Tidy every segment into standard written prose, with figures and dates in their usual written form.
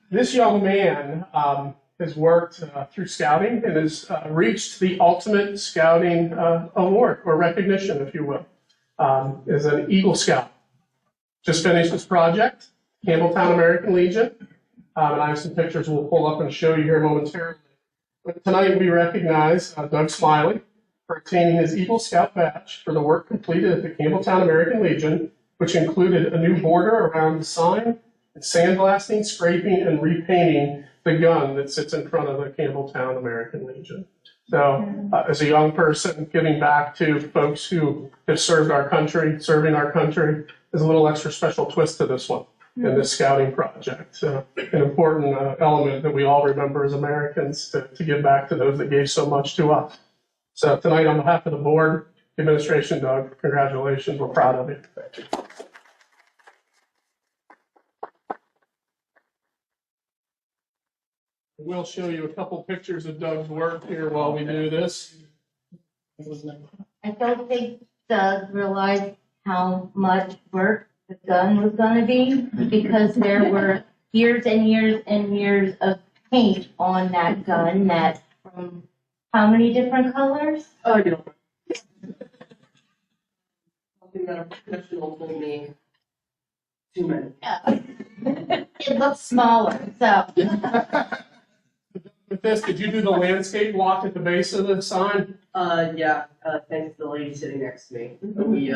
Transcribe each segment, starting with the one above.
This young man has worked through scouting and has reached the ultimate scouting award or recognition, if you will, as an Eagle Scout. Just finished this project, Campbelltown American Legion, and I have some pictures we'll pull up and show you here momentarily. But tonight we recognize Doug Smiley for obtaining his Eagle Scout badge for the work completed at the Campbelltown American Legion, which included a new border around the sign and sandblasting, scraping, and repainting the gun that sits in front of the Campbelltown American Legion. So as a young person, giving back to folks who have served our country, serving our country, is a little extra special twist to this one in this scouting project. An important element that we all remember as Americans to give back to those that gave so much to us. So tonight, on behalf of the board, the administration, Doug, congratulations. We're proud of you. Thank you. We'll show you a couple pictures of Doug's work here while we do this. I don't think Doug realized how much work the gun was going to be, because there were years and years and years of paint on that gun that from how many different colors? Oh, you know. Something that a professional told me. Too many. It looks smaller, so. With this, did you do the landscape walk at the base of the sign? Yeah, thanks to the lady sitting next to me. We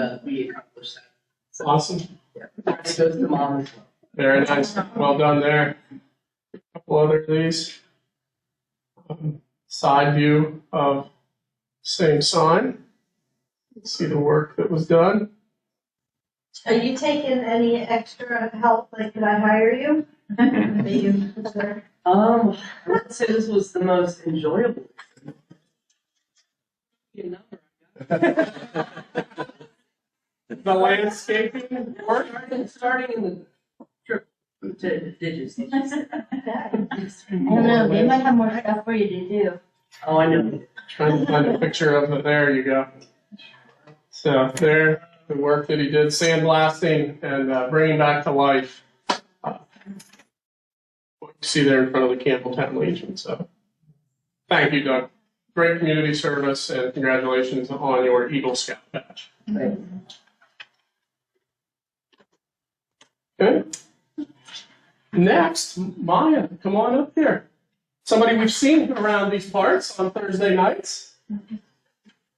accomplished that. So, Awesome. yeah, it goes to mom as well. Very nice. Well done there. A couple other of these. Side view of same sign. See the work that was done. Are you taking any extra help? Like, could I hire you? I would say this was the most enjoyable. The landscaping work. Starting in the trip to digits. I don't know, they might have more stuff for you to do. Oh, I know. Trying to find a picture of it. There you go. So there, the work that he did, sandblasting and bringing back to life. What you see there in front of the Campbelltown Legion. So thank you, Doug. Great community service, and congratulations on your Eagle Scout badge. Right. Okay. Next, Maya, come on up here. Somebody we've seen around these parts on Thursday nights.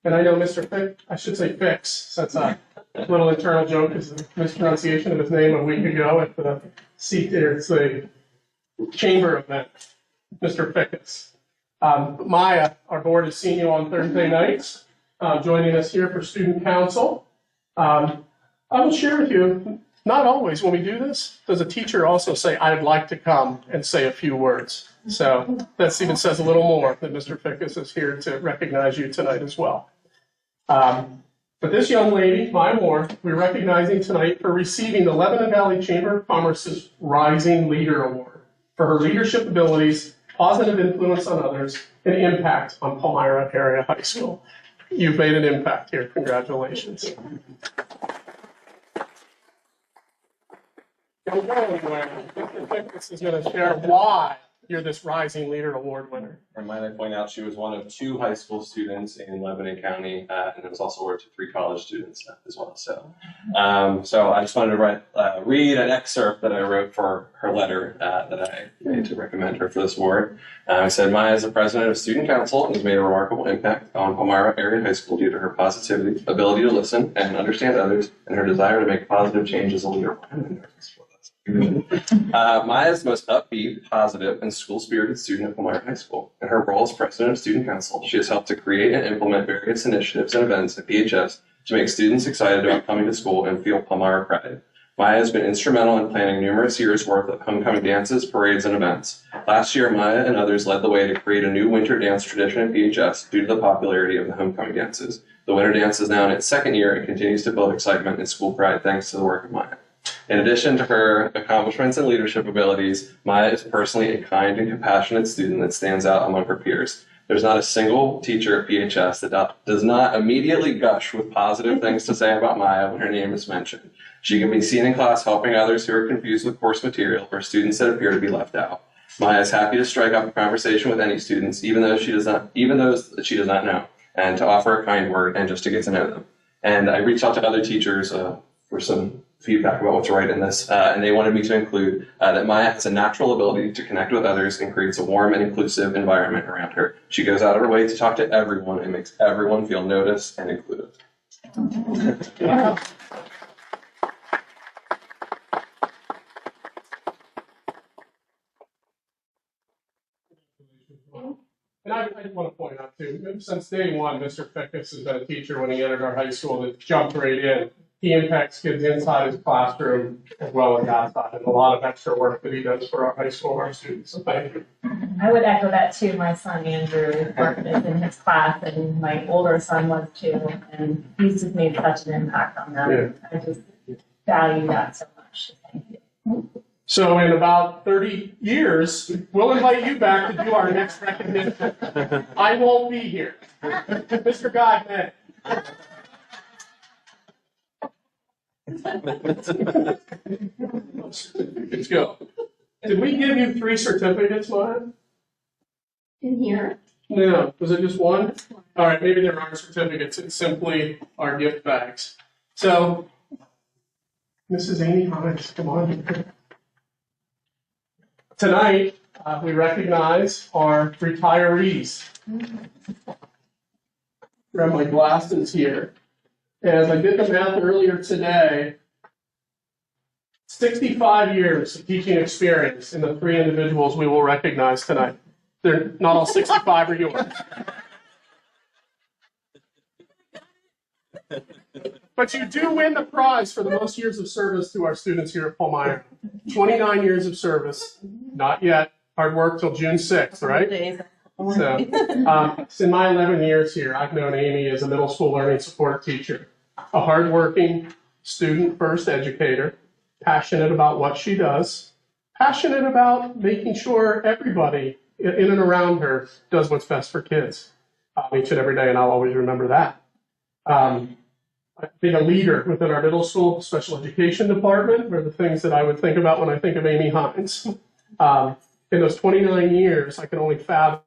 And I know Mr. Fix, I should say Fix, that's a little internal joke, is the mispronunciation of his name a week ago at the it's the chamber event, Mr. Fix. Maya, our board has seen you on Thursday nights, joining us here for student council. I will share with you, not always when we do this, does a teacher also say, I'd like to come and say a few words. So that even says a little more that Mr. Fickus is here to recognize you tonight as well. But this young lady, Maya Moore, we're recognizing tonight for receiving the Lebanon Valley Chamber of Commerce's Rising Leader Award for her leadership abilities, positive influence on others, and impact on Palmyra Area High School. You've made an impact here. Congratulations. Don't go anywhere. Mr. Fickus is going to share why you're this Rising Leader Award winner. I might point out she was one of 2 high school students in Lebanon County, and it was also awarded to 3 college students as well. So I just wanted to read an excerpt that I wrote for her letter that I made to recommend her for this award. I said, Maya is the president of Student Council and has made a remarkable impact on Palmyra Area High School due to her positivity, ability to listen and understand others, and her desire to make positive change as a leader. Maya is the most upbeat, positive, and school-spirited student at Palmyra High School. In her role as president of Student Council, she has helped to create and implement various initiatives and events at PHS to make students excited about coming to school and feel Palmyra pride. Maya has been instrumental in planning numerous years' worth of homecoming dances, parades, and events. Last year, Maya and others led the way to create a new winter dance tradition at PHS due to the popularity of the homecoming dances. The winter dance is now in its 2nd year and continues to build excitement and school pride thanks to the work of Maya. In addition to her accomplishments and leadership abilities, Maya is personally a kind and compassionate student that stands out among her peers. There's not a single teacher at PHS that does not immediately gush with positive things to say about Maya when her name is mentioned. She can be seen in class helping others who are confused with course material or students that appear to be left out. Maya is happy to strike up a conversation with any students, even those that she does not know, and to offer a kind word and just to get to know them. And I reached out to other teachers for some feedback about what to write in this, and they wanted me to include that Maya has a natural ability to connect with others and creates a warm and inclusive environment around her. She goes out of her way to talk to everyone and makes everyone feel noticed and included. And I want to point out too, since day one, Mr. Fickus has been a teacher when he entered our high school that jumped right in. He impacts kids inside his classroom as well as outside, and a lot of extra work that he does for our high school, our students. So thank you. I would echo that too. My son Andrew worked in his class, and my older son was too, and he's just made such an impact on them. Yeah. I just value that so much. Thank you. So in about 30 years, we'll invite you back to do our next recognition. I won't be here. Mr. God, man. Let's go. Did we give you 3 certificates, Maya? In here. No. Was it just one? All right, maybe there aren't certificates. It's simply our gift bags. So, Mrs. Amy Hines, come on. Tonight, we recognize our retirees. Grab my glasses here. As I did the math earlier today, 65 years of teaching experience in the 3 individuals we will recognize tonight. They're not all 65 are yours. But you do win the prize for the most years of service to our students here at Palmyra. 29 years of service, not yet. Hard work till June 6th, right? So in my 11 years here, I've known Amy as a middle school learning support teacher, a hardworking student-first educator, passionate about what she does, passionate about making sure everybody in and around her does what's best for kids each and every day, and I'll always remember that. Being a leader within our middle school special education department are the things that I would think about when I think of Amy Hines. In those 29 years, I can only fathom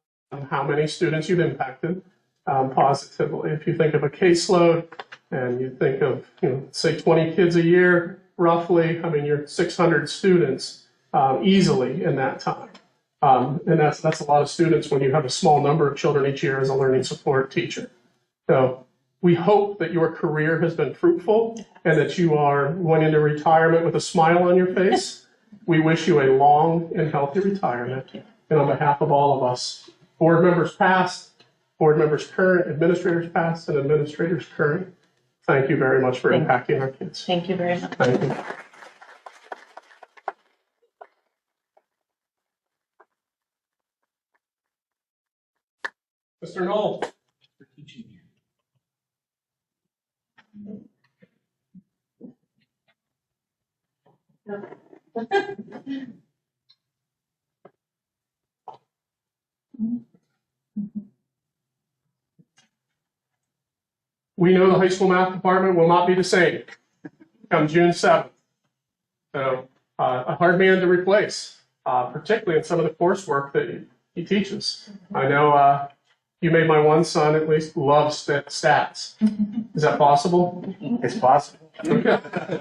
how many students you've impacted positively. If you think of a caseload and you think of, say 20 kids a year, roughly, I mean, you're 600 students easily in that time. And that's a lot of students when you have a small number of children each year as a learning support teacher. So we hope that your career has been fruitful and that you are going into retirement with a smile on your face. We wish you a long and healthy retirement. And on behalf of all of us, board members past, board members current, administrators past, and administrators current, thank you very much for impacting our kids. Thank you very much. Thank you. Mr. Knoll. We know the high school math department will not be the same come June 7th. So a hard man to replace, particularly in some of the coursework that he teaches. I know you made my one son at least love stats. Is that possible? It's possible. Okay.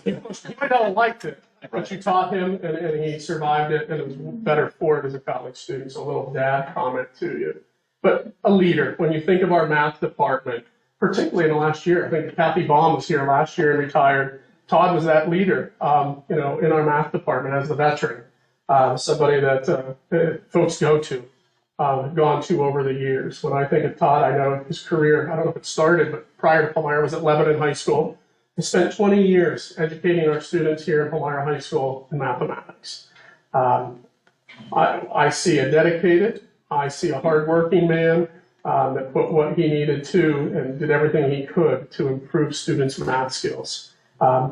He might not have liked it, but you taught him and he survived it, and it was better for it as a college student. So a little dad comment to you. But a leader, when you think of our math department, particularly in the last year, I think Kathy Baum was here last year and retired. Todd was that leader, in our math department as the veteran, somebody that folks go to, gone to over the years. When I think of Todd, I know his career, I don't know if it started, but prior to Palmyra was at Lebanon High School. He spent 20 years educating our students here at Palmyra High School in mathematics. I see a dedicated, I see a hardworking man that put what he needed to and did everything he could to improve students' math skills.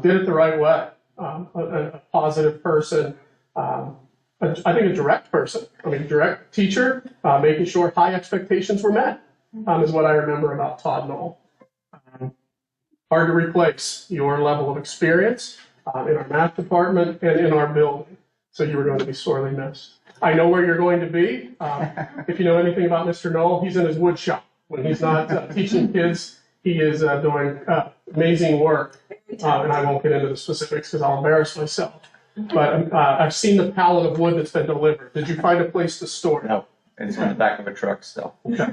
Did it the right way. A positive person, I think a direct person. I mean, direct teacher, making sure high expectations were met is what I remember about Todd Knoll. hard to replace your level of experience in our math department and in our building. So you are going to be sorely missed. I know where you're going to be. If you know anything about Mr. Knoll, he's in his wood shop. When he's not teaching kids, he is doing amazing work. And I won't get into the specifics because I'll embarrass myself. But I've seen the pallet of wood that's been delivered. Did you find a place to store it? No, it's in the back of a truck still. Okay.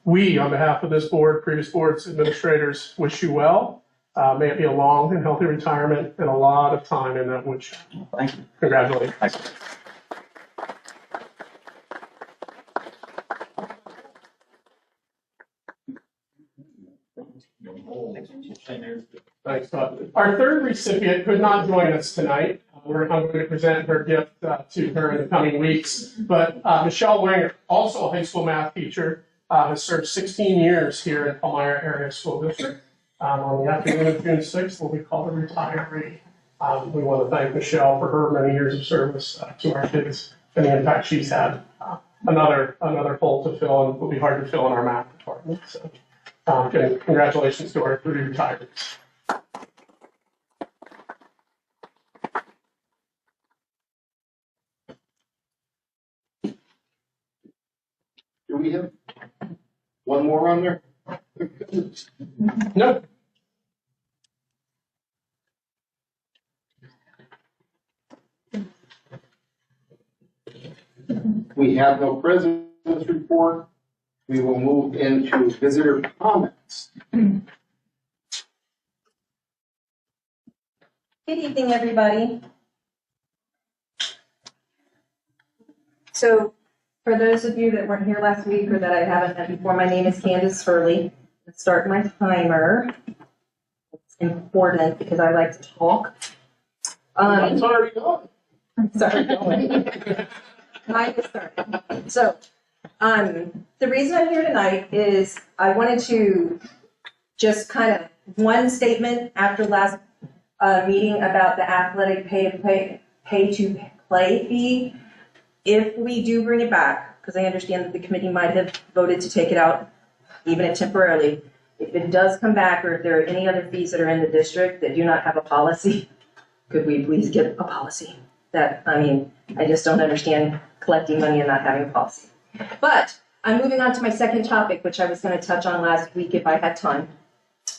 We, on behalf of this board, previous boards, administrators, wish you well. May it be a long and healthy retirement and a lot of time in that wood shop. Thank you. Congratulations. Thanks. Thanks, Todd. Our third recipient could not join us tonight. I'm going to present her gift to her in the coming weeks. But Michelle Wenger, also a high school math teacher, has served 16 years here at Palmyra Area School District. On the afternoon of June 6th, will be called a retiree. We want to thank Michelle for her many years of service to our kids and the impact she's had. Another hole to fill, and will be hard to fill in our math department. So, congratulations to our 3 retirees. Do we have one more on there? No. We have no president's report. We will move into visitor comments. Good evening, everybody. So, for those of you that weren't here last week or that I haven't met before, my name is Candace Furley. Let's start my timer. It's important because I like to talk. It's already gone. Sorry, going. Time is starting. So, the reason I'm here tonight is I wanted to just kind of one statement after last meeting about the athletic pay to play fee. If we do bring it back, because I understand that the committee might have voted to take it out, even if temporarily, if it does come back, or if there are any other fees that are in the district that do not have a policy, could we please get a policy? I just don't understand collecting money and not having a policy. But I'm moving on to my second topic, which I was going to touch on last week if I had time.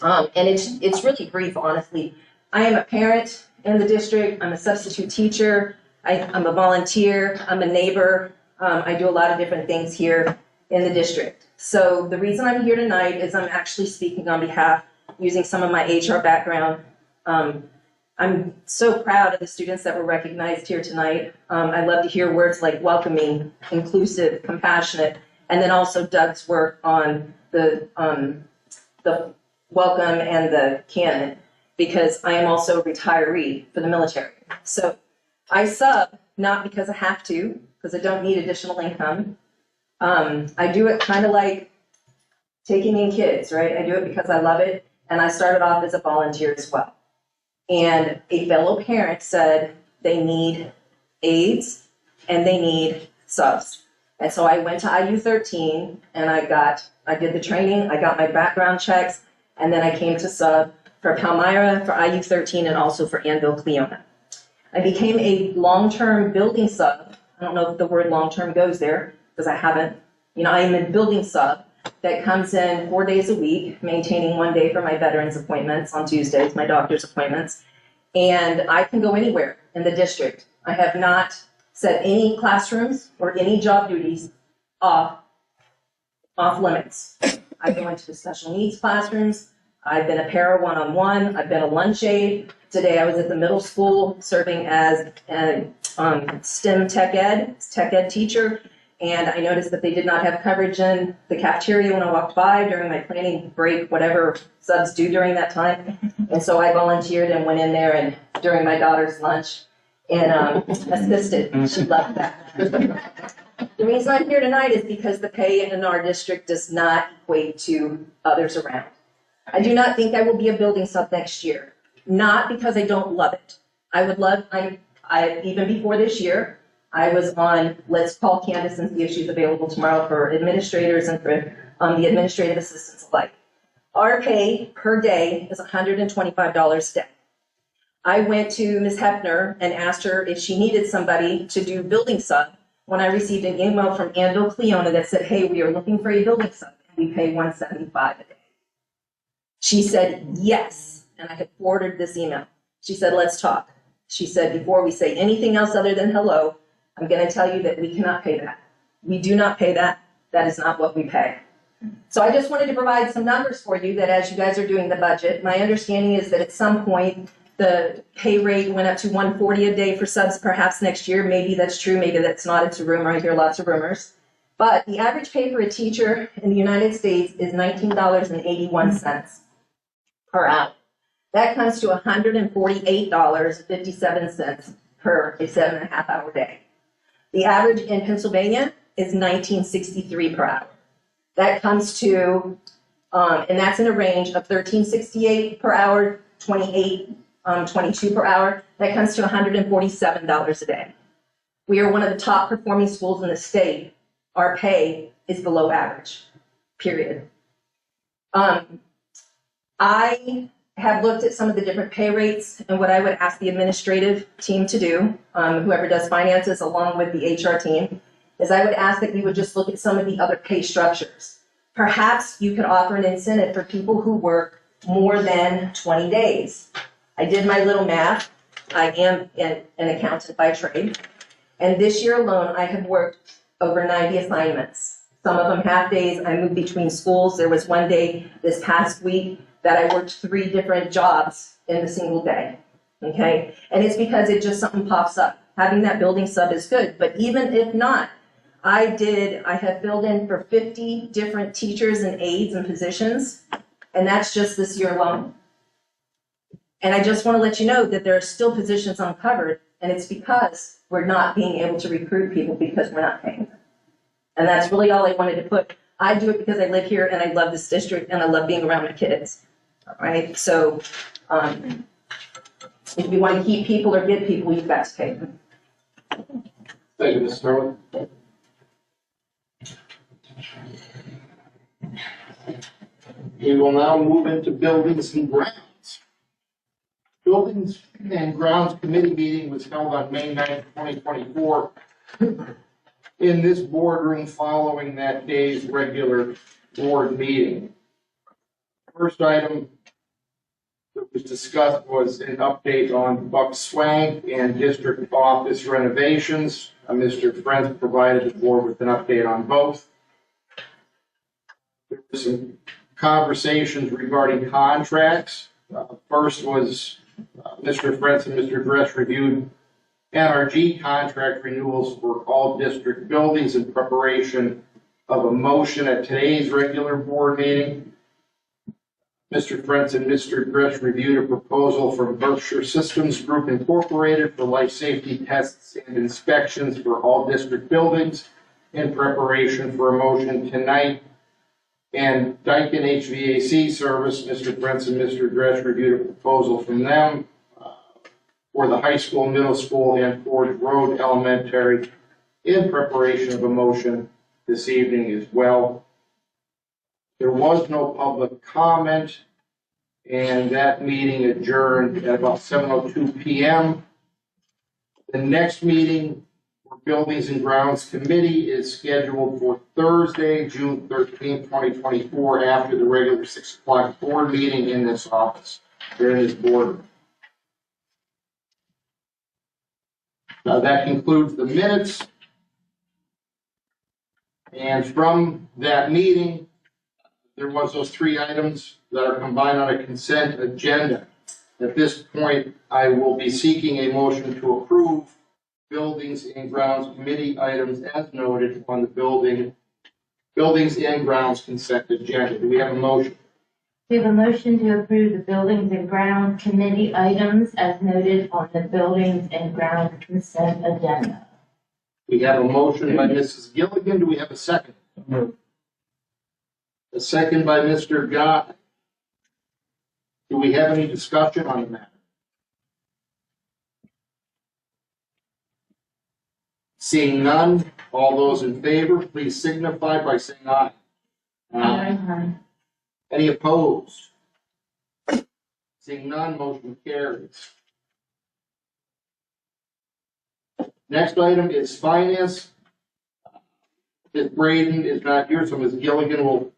And it's really brief, honestly. I am a parent in the district. I'm a substitute teacher. I'm a volunteer. I'm a neighbor. I do a lot of different things here in the district. So the reason I'm here tonight is I'm actually speaking on behalf, using some of my HR background. I'm so proud of the students that were recognized here tonight. I love to hear words like welcoming, inclusive, compassionate, and then also Doug's work on the welcome and the canon, because I am also a retiree for the military. So I sub, not because I have to, because I don't need additional income. I do it kind of like taking in kids, right? I do it because I love it, and I started off as a volunteer as well. And a fellow parent said they need aides and they need subs. And so I went to IU 13 and I did the training, I got my background checks, and then I came to sub for Palmyra, for IU 13, and also for Anvil Cleona. I became a long-term building sub. I don't know if the word long-term goes there, because I haven't. I am a building sub that comes in 4 days a week, maintaining 1 day for my veterans appointments on Tuesdays, my doctor's appointments. And I can go anywhere in the district. I have not set any classrooms or any job duties off limits. I go into the special needs classrooms. I've been a para one-on-one. I've been a lunch aide. Today I was at the middle school serving as a STEM tech ed teacher. And I noticed that they did not have coverage in the cafeteria when I walked by during my planning break, whatever subs do during that time. And so I volunteered and went in there and during my daughter's lunch and assisted. She loved that. The reason I'm here tonight is because the pay in our district does not equate to others around. I do not think I will be a building sub next year. Not because I don't love it. Even before this year, I was on Let's Call Candace and see if she's available tomorrow for administrators and for the administrative assistants alike. Our pay per day is $125 a day. I went to Ms. Hefner and asked her if she needed somebody to do building sub when I received an email from Anvil Cleona that said, hey, we are looking for a building sub and we pay $175 a day. She said, yes, and I had forwarded this email. She said, let's talk. She said, before we say anything else other than hello, I'm going to tell you that we cannot pay that. We do not pay that. That is not what we pay. So I just wanted to provide some numbers for you that as you guys are doing the budget, my understanding is that at some point the pay rate went up to $140 a day for subs perhaps next year. Maybe that's true, maybe that's not. It's a rumor. I hear lots of rumors. But the average pay for a teacher in the United States is $19.81 per hour. That comes to $148.57 per a 7.5 hour day. The average in Pennsylvania is $19.63 per hour. That comes to, and that's in a range of $13.68 per hour, $22 per hour. That comes to $147 a day. We are one of the top performing schools in the state. Our pay is below average, period. I have looked at some of the different pay rates, and what I would ask the administrative team to do, whoever does finances along with the HR team, is I would ask that you would just look at some of the other pay structures. Perhaps you could offer an incentive for people who work more than 20 days. I did my little math. I am an accountant by trade. And this year alone, I have worked over 90 assignments. Some of them half days. I moved between schools. There was one day this past week that I worked 3 different jobs in a single day. Okay? And it's because it just something pops up. Having that building sub is good. But even if not, I have filled in for 50 different teachers and aides and positions, and that's just this year alone. And I just want to let you know that there are still positions uncovered, and it's because we're not being able to recruit people because we're not paying them. And that's really all I wanted to put. I do it because I live here and I love this district and I love being around my kids. All right? So if you want to keep people or get people, you've got to pay them. Thank you, Ms. Sterling. We will now move into buildings and grounds. Buildings and Grounds Committee meeting was held on May 9th, 2024 in this boardroom following that day's regular board meeting. First item that was discussed was an update on Buck Swank and district office renovations. Mr. Friends provided the board with an update on both. There were some conversations regarding contracts. First was Mr. Friends and Mr. Dress reviewed NRG contract renewals for all district buildings in preparation of a motion at today's regular board meeting. Mr. Friends and Mr. Dress reviewed a proposal from Berkshire Systems Group Incorporated for life safety tests and inspections for all district buildings in preparation for a motion tonight. And Daikin HVAC Service, Mr. Friends and Mr. Dress reviewed a proposal from them for the high school, middle school, and Ford Road Elementary in preparation of a motion this evening as well. There was no public comment, and that meeting adjourned at about 7:02 p.m. The next meeting for Buildings and Grounds Committee is scheduled for Thursday, June 13th, 2024, after the regular 6 o'clock board meeting in this office, here in this board. Now that concludes the minutes. And from that meeting, there was those 3 items that are combined on a consent agenda. At this point, I will be seeking a motion to approve Buildings and Grounds Committee items as noted on the Buildings and Grounds consent agenda. Do we have a motion? We have a motion to approve the Buildings and Grounds Committee items as noted on the Buildings and Grounds consent agenda. We have a motion by Mrs. Gilligan. Do we have a second? A second by Mr. Gott. Do we have any discussion on the matter? Seeing none, all those in favor, please signify by saying aye. Aye. Any opposed? Seeing none, motion carries. Next item is finance. Ms. Braden is not here, so Ms. Gilligan will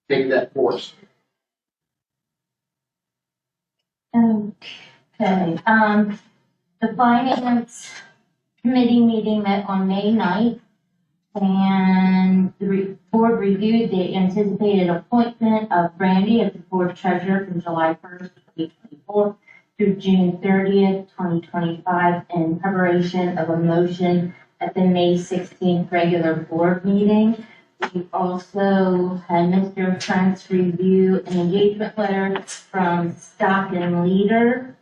take that for us. Okay, the finance committee meeting met on May 9th, and the board reviewed the anticipated appointment of Brandy as the board treasurer from July 1st, 2024 through June 30th, 2025, in preparation of a motion at the May 16th regular board meeting. We also had Mr. Prince review an engagement letter from Stockton Leader.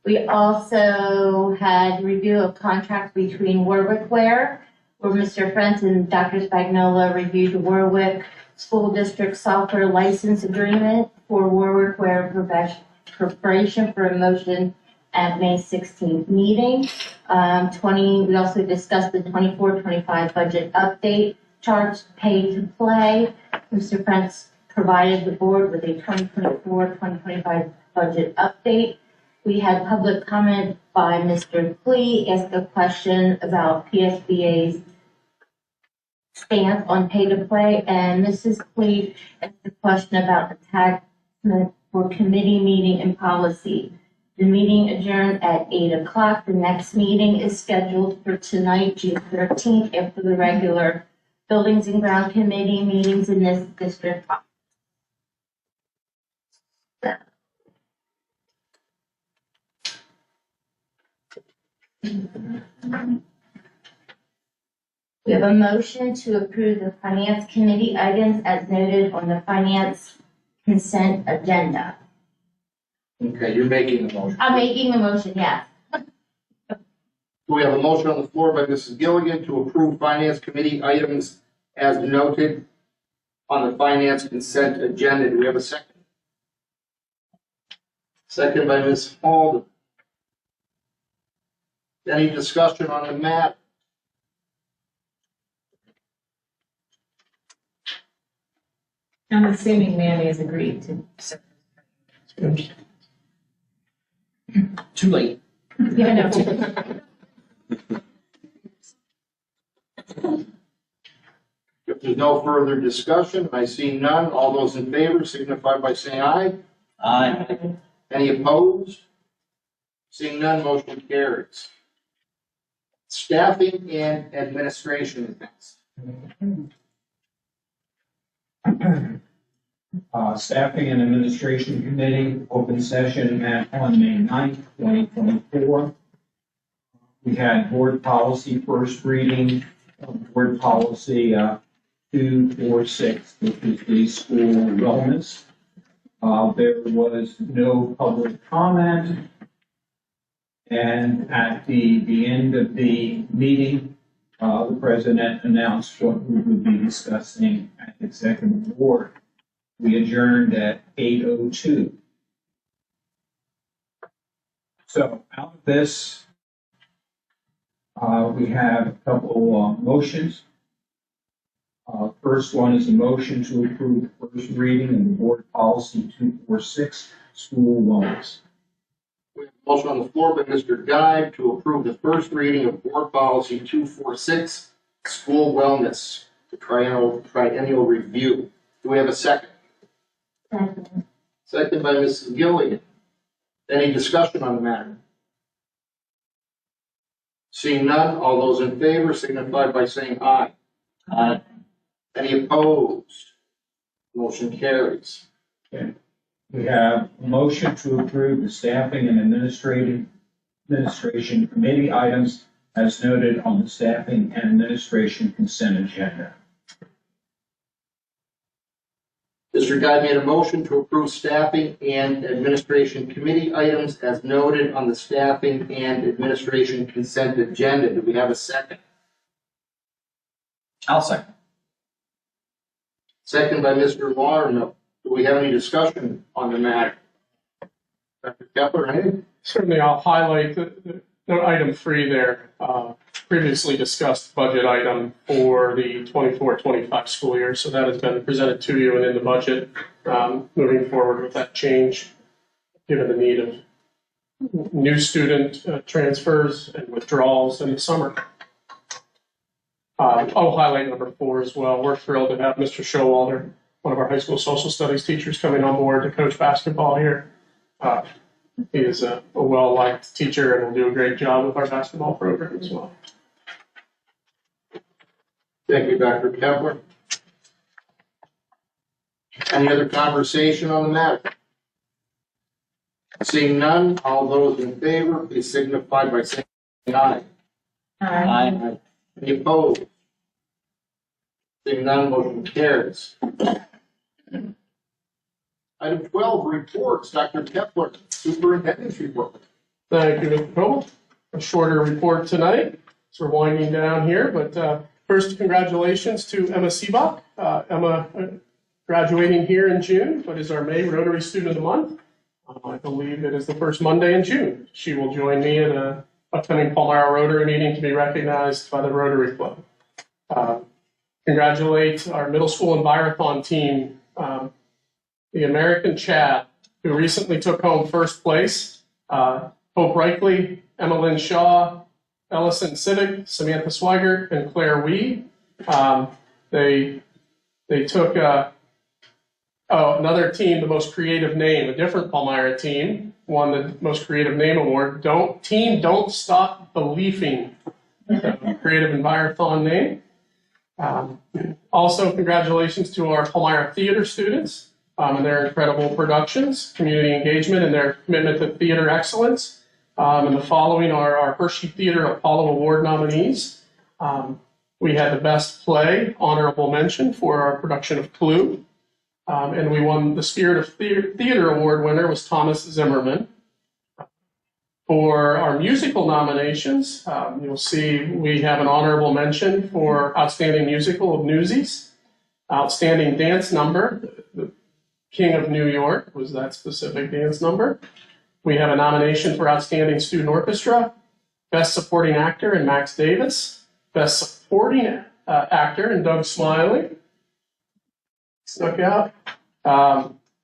We also had review of contracts between Warwick Ware, where Mr. Prince and Dr. Spagnola reviewed the Warwick School District Software License Agreement for Warwick Ware Corporation for a motion at May 16th meeting. We also discussed the 24-25 budget update charts pay to play. Mr. Prince provided the board with a 2024-2025 budget update. We had public comment by Mr. Klee, asked a question about PSBA's stance on pay to play, and Mrs. Klee asked a question about attachment for committee meeting and policy. The meeting adjourned at 8 o'clock. The next meeting is scheduled for tonight, June 13th, after the regular Buildings and Ground Committee meetings in this district. We have a motion to approve the Finance Committee items as noted on the Finance Consent Agenda. Okay, you're making the motion. I'm making the motion, yes. We have a motion on the floor by Mrs. Gilligan to approve Finance Committee items as noted on the Finance Consent Agenda. Do we have a second? Second by Ms. Halden. Any discussion on the matter? I'm assuming Manny has agreed to serve. Too late. Yeah, no. If there's no further discussion, I see none. All those in favor signify by saying aye. Aye. Any opposed? Seeing none, motion carries. Staffing and administration is next. Staffing and Administration Committee, open session on May 9th, 2024. We had board policy first reading of board policy 246, which is the school wellness. There was no public comment. And at the end of the meeting, the president announced what we would be discussing at the executive board. We adjourned at 8:02. So out of this, we have a couple motions. First one is a motion to approve the first reading of the board policy 246, school wellness. We have a motion on the floor by Mr. Guy to approve the first reading of board policy 246, school wellness, the triennial review. Do we have a second? Second. Second by Mrs. Gilligan. Any discussion on the matter? Seeing none, all those in favor signify by saying aye. Aye. Any opposed? Motion carries. Okay. We have a motion to approve the staffing and administration committee items as noted on the staffing and administration consent agenda. Mr. Guy made a motion to approve staffing and administration committee items as noted on the staffing and administration consent agenda. Do we have a second? I'll second. Second by Mr. Larno. Do we have any discussion on the matter? Dr. Kepler, anything? Certainly, I'll highlight the item 3 there. previously discussed budget item for the 24-25 school year. So that has been presented to you and in the budget, moving forward with that change, given the need of new student transfers and withdrawals in the summer. I'll highlight number 4 as well. We're thrilled to have Mr. Showalter, one of our high school social studies teachers, coming on board to coach basketball here. He is a well-liked teacher and will do a great job with our basketball program as well. Thank you, Dr. Kepler. Any other conversation on the matter? Seeing none, all those in favor, please signify by saying aye. Aye. Any opposed? Seeing none, motion carries. Item 12, reports. Dr. Kepler, superintendent's report. Thank you, Mr. Cole. A shorter report tonight, so we're winding down here. But first, congratulations to Emma Seebach. Emma graduating here in June, but is our May Rotary Student of the Month. I believe it is the first Monday in June. She will join me at an upcoming Palmyra Rotary meeting to be recognized by the Rotary Club. Congratulate our middle school Envirothon team, the American Chad, who recently took home first place. Hope Reichley, Emma Lynn Shaw, Ellison Civic, Samantha Swigert, and Claire Wee. They took another team, the most creative name, a different Palmyra team, won the most creative name award. Don't Stop Believing, creative Envirothon name. Also, congratulations to our Palmyra theater students and their incredible productions, community engagement, and their commitment to theater excellence. And the following are our Hershey Theater Apollo Award nominees. We had the Best Play honorable mention for our production of Clue. And we won the Spirit of Theater Award winner was Thomas Zimmerman. For our musical nominations, you'll see we have an honorable mention for Outstanding Musical of Newsies, Outstanding Dance Number, the King of New York was that specific dance number. We have a nomination for Outstanding Student Orchestra, Best Supporting Actor in Max Davis, Best Supporting Actor in Doug Smiley, snuck out,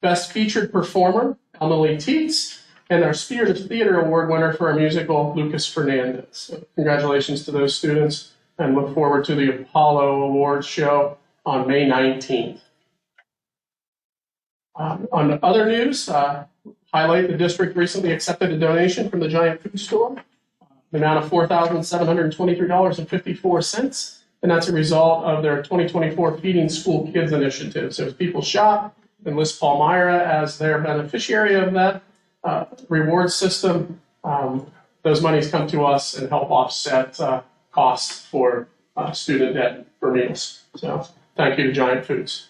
Best Featured Performer, Emily Teets, and our Spirit of Theater Award winner for our musical, Lucas Fernandez. So congratulations to those students, and look forward to the Apollo Awards show on May 19th. On other news, highlight the district recently accepted a donation from the Giant Food Store, the amount of $4,723.54, and that's a result of their 2024 Feeding School Kids initiative. So if people shop and list Palmyra as their beneficiary of that reward system, those monies come to us and help offset costs for student debt for meals. So thank you to Giant Foods.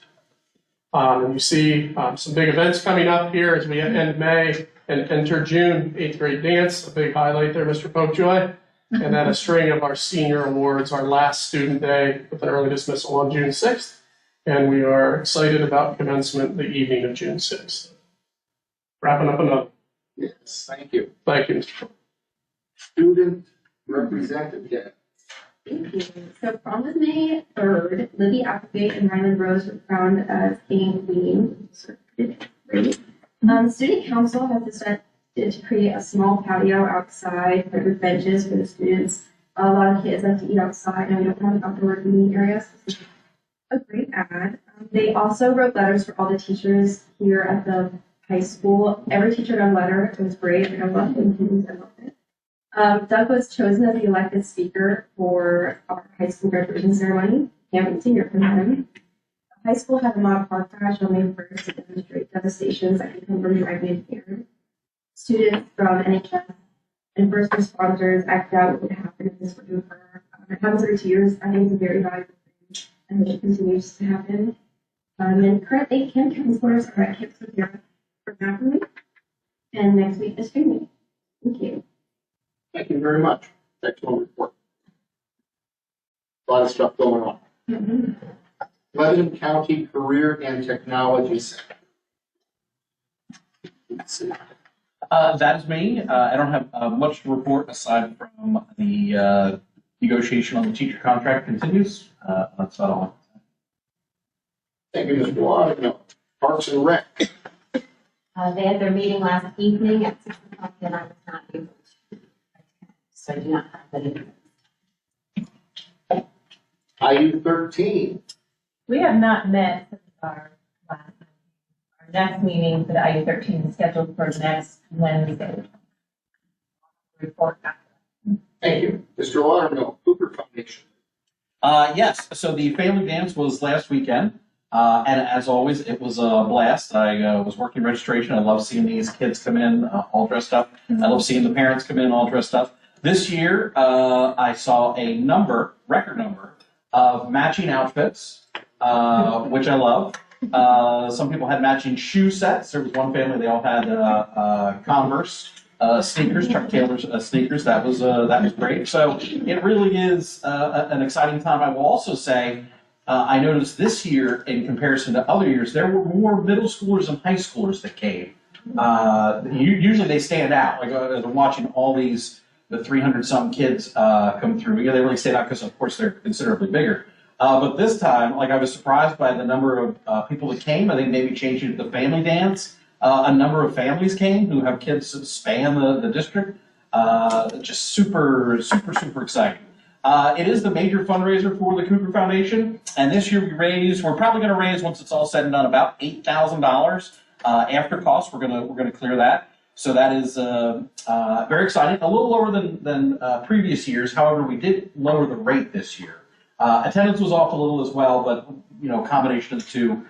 And you see some big events coming up here as we end May and enter June. 8th grade dance, a big highlight there, Mr. Popejoy. And then a string of our senior awards, our last student day with an early dismissal on June 6th. And we are excited about commencement the evening of June 6th. Wrapping up another. Yes, thank you. Thank you, Mr. Pope. Student representative. Thank you. So prom was May 3rd. Libby Applegate and Ryland Rose were crowned as king and queen. So great. Student council has decided to create a small patio outside with benches for the students. A lot of kids like to eat outside, and we don't have an outdoor eating area. So this is a great ad. They also wrote letters for all the teachers here at the high school. Every teacher got a letter. It was great. I loved it. I loved it. Doug was chosen as the elected speaker for our high school graduation ceremony. Can't wait to hear from him. The high school had a mock car crash on May 1st to demonstrate devastations that can come from driving impaired. Students from NHS and first responders acted out what would happen if this were to occur. It happens every 2 years. I think it's a very valuable thing, and it continues to happen. And currently, camp counselors are at Camp Sierra for half a week, and next week is training. Thank you. Thank you very much. Excellent report. A lot of stuff going on. Lebanon County Career and Technology Center. Let's see. That is me. I don't have much to report aside from the negotiation on the teacher contract continues. That's about all. Thank you, Mr. Water. Parks and Rec. They had their meeting last evening at 6 o'clock and I was not able to. So I do not have any. IU13. We have not met since our last meeting. Our next meeting for the IU13 is scheduled for next Wednesday. Report back. Thank you. Mr. Watermill, Cooper Foundation. Yes, so the family dance was last weekend. And as always, it was a blast. I was working registration. I love seeing these kids come in all dressed up. I love seeing the parents come in all dressed up. This year, I saw a record number of matching outfits, which I love. Some people had matching shoe sets. There was one family, they all had Converse sneakers, Chuck Taylor's sneakers. That was great. So it really is an exciting time. I will also say, I noticed this year, in comparison to other years, there were more middle schoolers and high schoolers that came. Usually they stand out. Like as I'm watching all the 300-some kids come through. Yeah, they really stand out because, of course, they're considerably bigger. But this time, like I was surprised by the number of people that came. I think maybe changing it to the family dance. A number of families came who have kids that span the district. Just super, super, super exciting. It is the major fundraiser for the Cougar Foundation, and this year we're probably going to raise, once it's all said and done, about $8,000 after costs. We're going to clear that. So that is very exciting. A little lower than previous years. However, we did lower the rate this year. Attendance was off a little as well, but combination of the two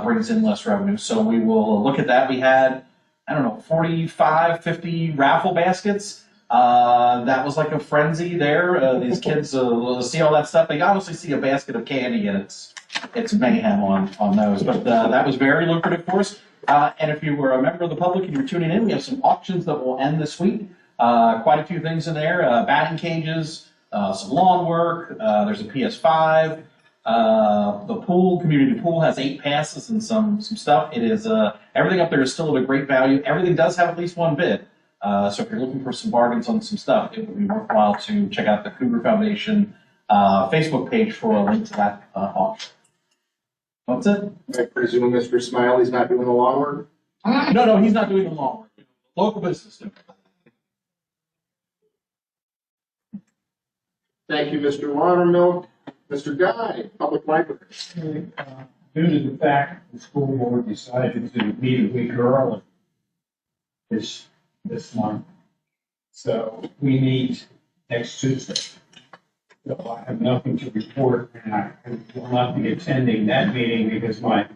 brings in less revenue. So we will look at that. We had 45, 50 raffle baskets. That was like a frenzy there. These kids see all that stuff. They honestly see a basket of candy, and it's mayhem on those. But that was very lucrative for us. And if you were a member of the public and you're tuning in, we have some auctions that will end this week. Quite a few things in there. Batting cages, some lawn work. There's a PS5. The pool, community pool, has 8 passes and some stuff. It is everything up there is still at a great value. Everything does have at least one bid. So if you're looking for some bargains on some stuff, it would be worthwhile to check out the Cougar Foundation Facebook page for a link to that auction. That's it. I presume Mr. Smiley's not doing the lawn work? No, he's not doing the lawn work. Local business doing it. Thank you, Mr. Watermill. Mr. Guy, Public Library. Due to the fact the school board decided to meet a week early this month, so we meet next Tuesday. So I have nothing to report, and I will not be attending that meeting because my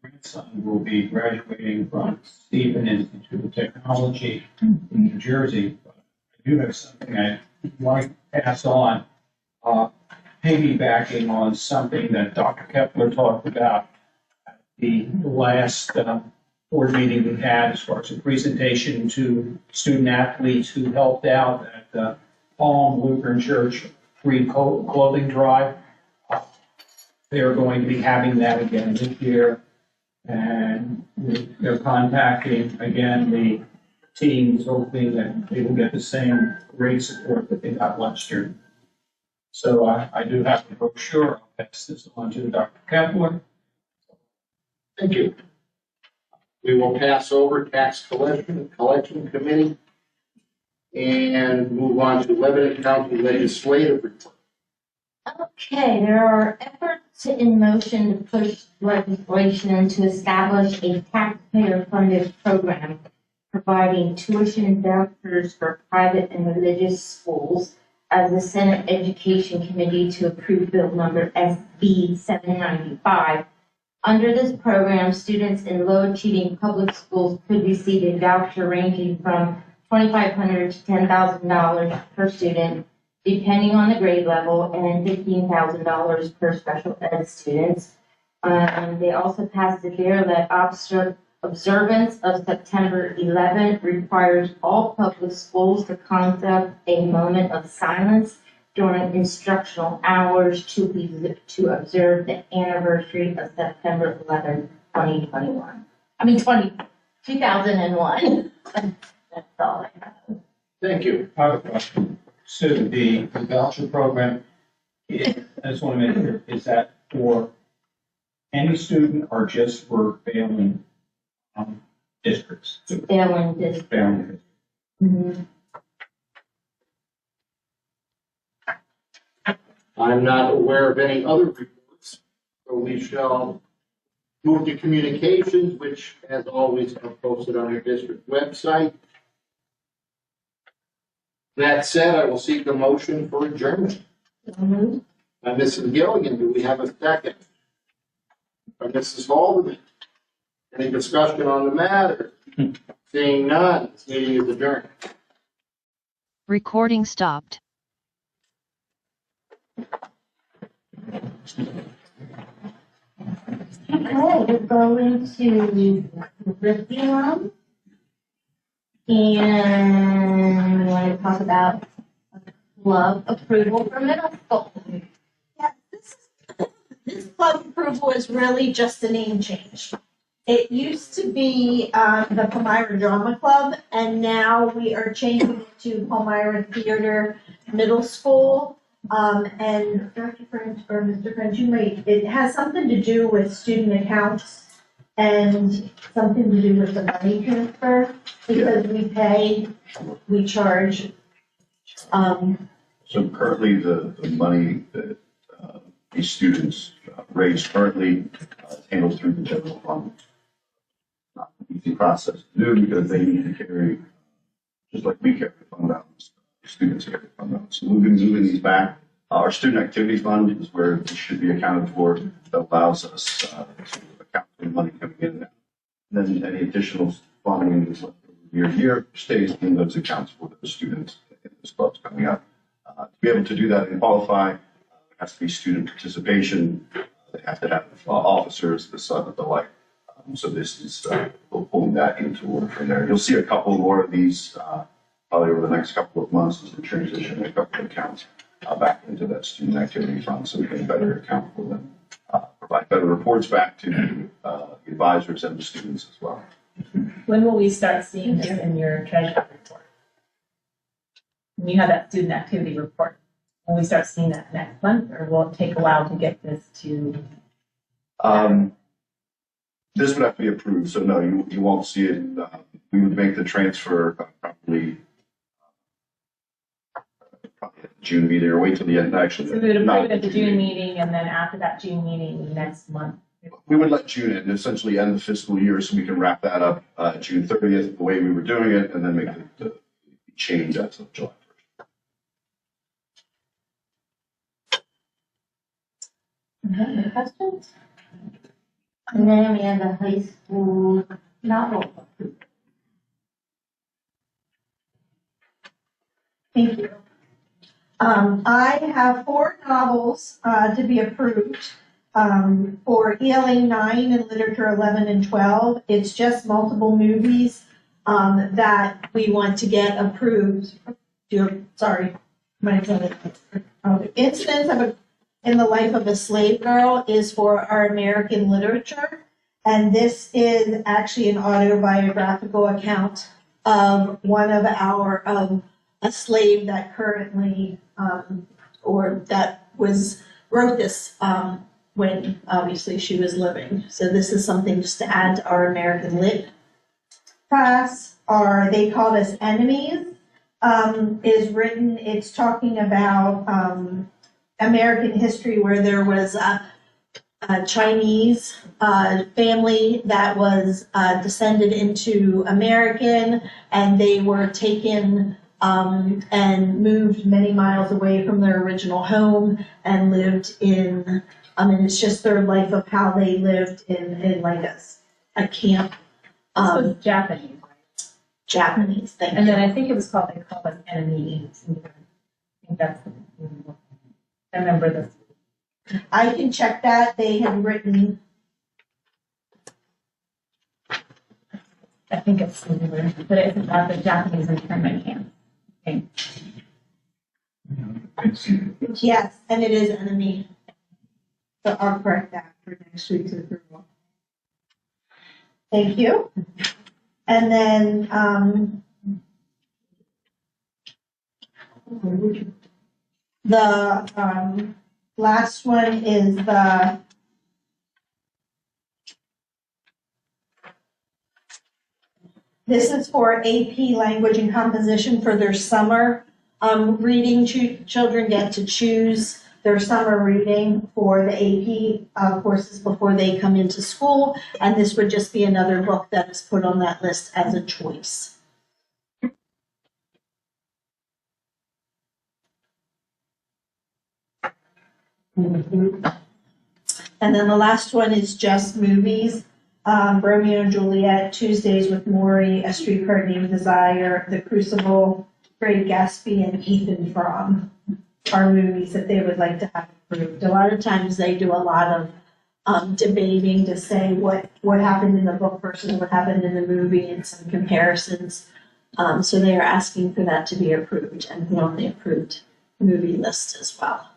grandson will be graduating from Stephen Institute of Technology in New Jersey. But I do have something I'd like to pass on, piggybacking on something that Dr. Kepler talked about at the last board meeting we had as far as a presentation to student athletes who helped out at the Palm Lutheran Church free clothing drive. They're going to be having that again this year, and they're contacting again the teams, hoping that they will get the same great support that they got last year. So I do have the brochure. I'll pass this on to Dr. Kepler. Thank you. We will pass over Tax Collection Committee and move on to Lebanon County Legislative Report. Okay, there are efforts in motion to push legislation to establish a taxpayer-funded program providing tuition vouchers for private and religious schools as the Senate Education Committee to approve Bill number SB 795. Under this program, students in low-achieving public schools could receive a voucher ranging from $2,500 to $10,000 per student, depending on the grade level, and $15,000 per special ed students. They also passed a bill that observance of September 11th requires all public schools to conduct a moment of silence during instructional hours to observe the anniversary of September 11th, 2001. 2001. That's all I have. Thank you. I have a question. So the voucher program, I just want to make sure, is that for any student or just for failing districts? Failing district. Failing districts. Mhm. I'm not aware of any other reports, so we shall move to communications, which, as always, are posted on your district website. That said, I will seek a motion for adjournment. Mhm. By Mrs. Gilligan, do we have a second? By Mrs. Haldeman. Any discussion on the matter? Seeing none, this meeting is adjourned. Recording stopped. Okay, we're going to curriculum. And we want to talk about club approval for middle school. Yeah, this club approval is really just a name change. It used to be the Palmyra Drama Club, and now we are changing it to Palmyra Theater Middle School. And Dr. French, or Mr. French, you might, it has something to do with student accounts and something to do with the money transfer, because we charge. So currently, the money that these students raise currently is handled through the general fund. Not an easy process to do because they need to carry, just like we carry fund balance, students carry fund balance. So we've been moving these back. Our student activity fund is where it should be accounted for. That allows us to account for the money coming in now. And then any additional funding is left over year stays in those accounts for the students in those clubs coming up. To be able to do that and qualify, there has to be student participation. They have to have officers, the like. So this is pulling that into order from there. You'll see a couple more of these probably over the next couple of months as we transition a couple of accounts back into that student activity fund, so we can better account for them, provide better reports back to the advisors and the students as well. When will we start seeing this in your treasury report? When you have that student activity report, will we start seeing that next month, or will it take a while to get this to? This would have to be approved, so no, you won't see it. We would make the transfer probably at the June meeting, or wait till the end, actually. So we would approve it at the June meeting, and then after that June meeting, next month. We would let June in, essentially end the fiscal year, so we can wrap that up June 30th, the way we were doing it, and then make the change as of July 1st. Any questions? And then we have the high school novel. Thank you. I have 4 novels to be approved for ELA 9 and Literature 11 and 12. It's just multiple movies that we want to get approved. Incidents in the Life of a Slave Girl is for our American literature. And this is actually an autobiographical account of one of our, a slave that currently, or that wrote this when obviously she was living. So this is something just to add to our American Lit class. They called us Enemies, is written, it's talking about American history where there was a Chinese family that was descended into American, and they were taken and moved many miles away from their original home and lived in, it's just their life of how they lived in like a camp. This was Japanese, right? Japanese, thank you. And then I think it was called, they called it Enemy. I think that's, I remember this. I can check that. They had written. I think it's similar, but it's about the Japanese internment camp. Okay. Yes, and it is Enemy. So I'll correct that for next week's approval. Thank you. And then The last one is this is for AP Language and Composition for their summer reading. Children get to choose their summer reading for the AP courses before they come into school, and this would just be another book that is put on that list as a choice. And then the last one is just movies. Romeo and Juliet, Tuesdays with Morrie, A Streetcar Named Desire, The Crucible, Great Gatsby, and Ethan Frome are movies that they would like to have approved. A lot of times they do a lot of debating to say what happened in the book versus what happened in the movie and some comparisons. So they are asking for that to be approved and put on the approved movie list as well.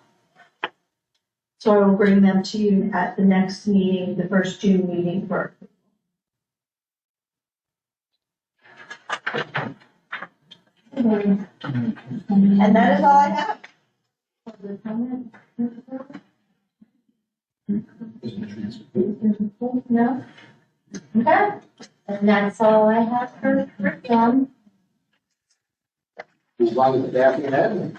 So I will bring them to you at the next meeting, the first June meeting for. And that is all I have. No? Okay, and that's all I have for them. Move on to Daphne and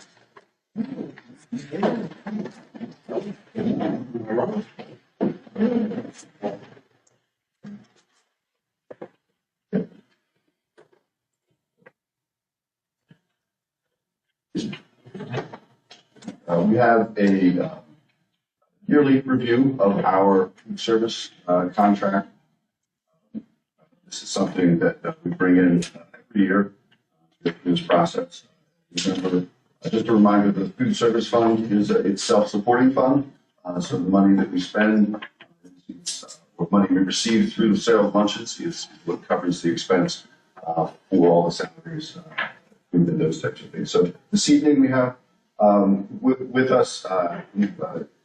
We have a yearly review of our food service contract. This is something that we bring in every year to go through this process. Remember, just a reminder, the food service fund is it's self-supporting fund. So the money that we spend, what money we receive through the sale of lunches is what covers the expense for all the salaries, food and those types of things. So this evening we have with us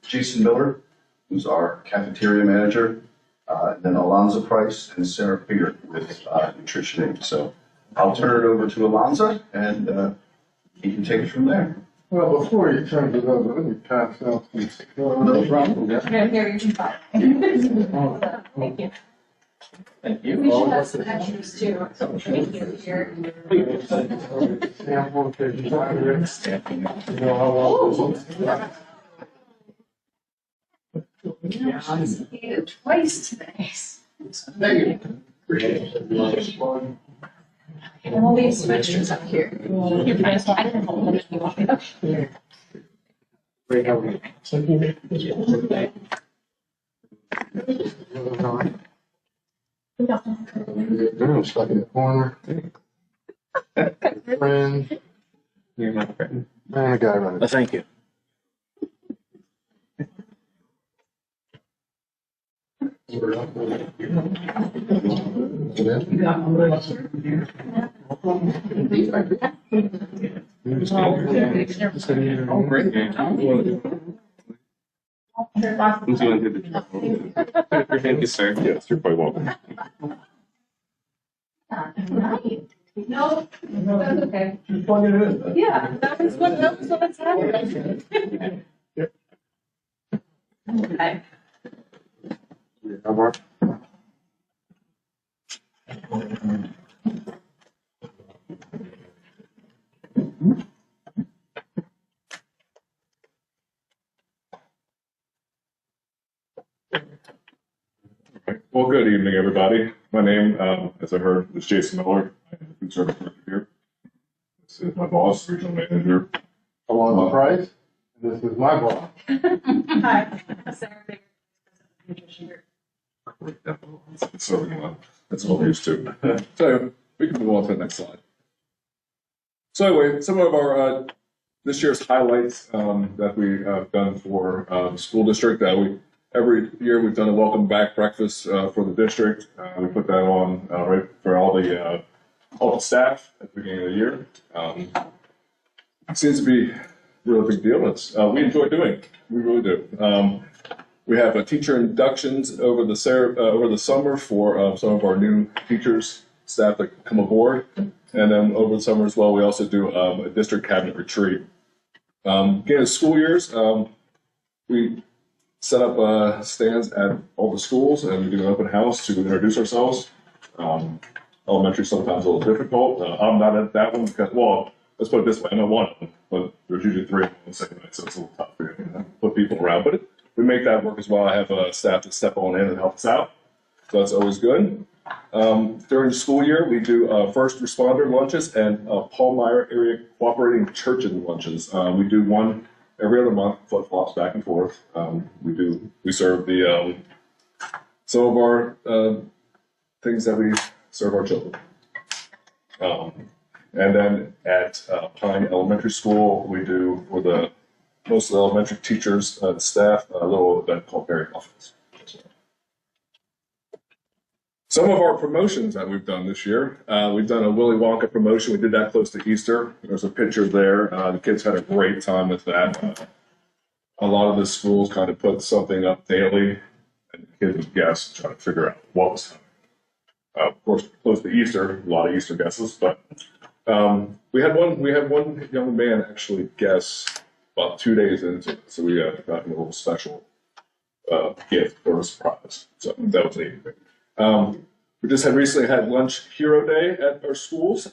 Jason Miller, who's our cafeteria manager, and then Alonza Price and Sarah Figger with Nutrition Inc. So I'll turn it over to Alonza, and you can take it from there. Well, before you turn it over, let me pass out these. No problem. Here, you can buy. Thank you. Thank you. We should have some extras too. So thank you here. Sample, because you know how long. Twice today. Thank you. Appreciate it. And we'll leave some extras up here. Here, I can hold them if you want. Okay. Great, how are you? So you make I'm stuck in the corner. Friend. You're my friend. Man, I got it. Thank you. Oh, great. Who's going to do the Thank you, sir. Yes, you're quite welcome. No, that's okay. Just plug it in. Yeah, that was what's happening. Okay. How about? Well, good evening, everybody. My name, as I heard, is Jason Miller. I'm the food service director here. This is my boss, regional manager. Alonza Price. This is my boss. Hi, Sarah Baker. So that's what we're used to. So we can move on to the next slide. So anyway, some of our this year's highlights that we have done for the school district. Every year we've done a welcome back breakfast for the district. We put that on right for all the staff at the beginning of the year. It seems to be a really big deal. We enjoy doing it. We really do. We have teacher inductions over the summer for some of our new teachers, staff that come aboard. And then over the summer as well, we also do a district cabinet retreat. Again, as school years, we set up stands at all the schools and we do an open house to introduce ourselves. Elementary sometimes a little difficult. I'm not at that one because, well, let's put it this way, I'm at one of them, but there's usually three of them on the second night, so it's a little tough to put people around. But we make that work as well. I have staff that step on in and help us out, so that's always good. During the school year, we do first responder lunches and Palmyra area cooperating church lunches. We do one every other month, flip-flops back and forth. We serve the some of our things that we serve our children. And then at Pine Elementary School, we do for the most of the elementary teachers and staff a little event called Berry Muffins. Some of our promotions that we've done this year, we've done a Willy Wonka promotion. We did that close to Easter. There's a picture there. The kids had a great time with that. A lot of the schools kind of put something up daily, and the kids would guess, try to figure out what was coming. Of course, close to Easter, a lot of Easter guesses, but we had one young man actually guess about 2 days into it, so we got him a little special gift or a surprise. So that was neat. We just recently had Lunch Hero Day at our schools,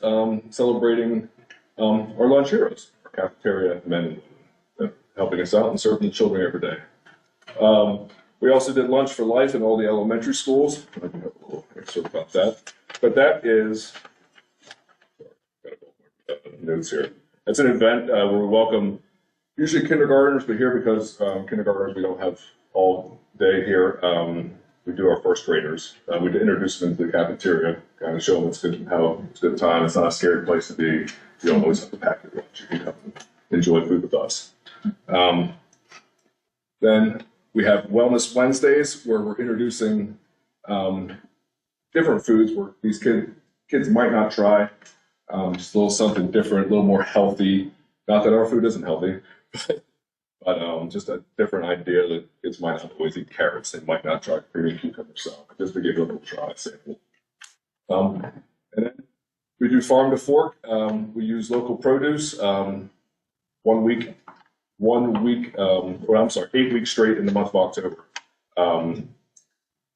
celebrating our lunch heroes, our cafeteria men and women, helping us out and serving the children every day. We also did Lunch for Life in all the elementary schools. I can have a little excerpt about that. But that is, notes here. It's an event where we welcome usually kindergartners, but here because kindergartners we don't have all day here. We do our first graders. We introduce them into the cafeteria, kind of show them it's good, how it's a good time. It's not a scary place to be. You don't always have to pack your lunch. You can come and enjoy food with us. Then we have Wellness Wednesdays, where we're introducing different foods where these kids might not try. Just a little something different, a little more healthy. Not that our food isn't healthy, but just a different idea that kids might not always eat carrots. They might not try creamy cucumber salad, just to give it a little try sample. And then we do farm to fork. We use local produce. 1 week, 8 weeks straight in the month of October. A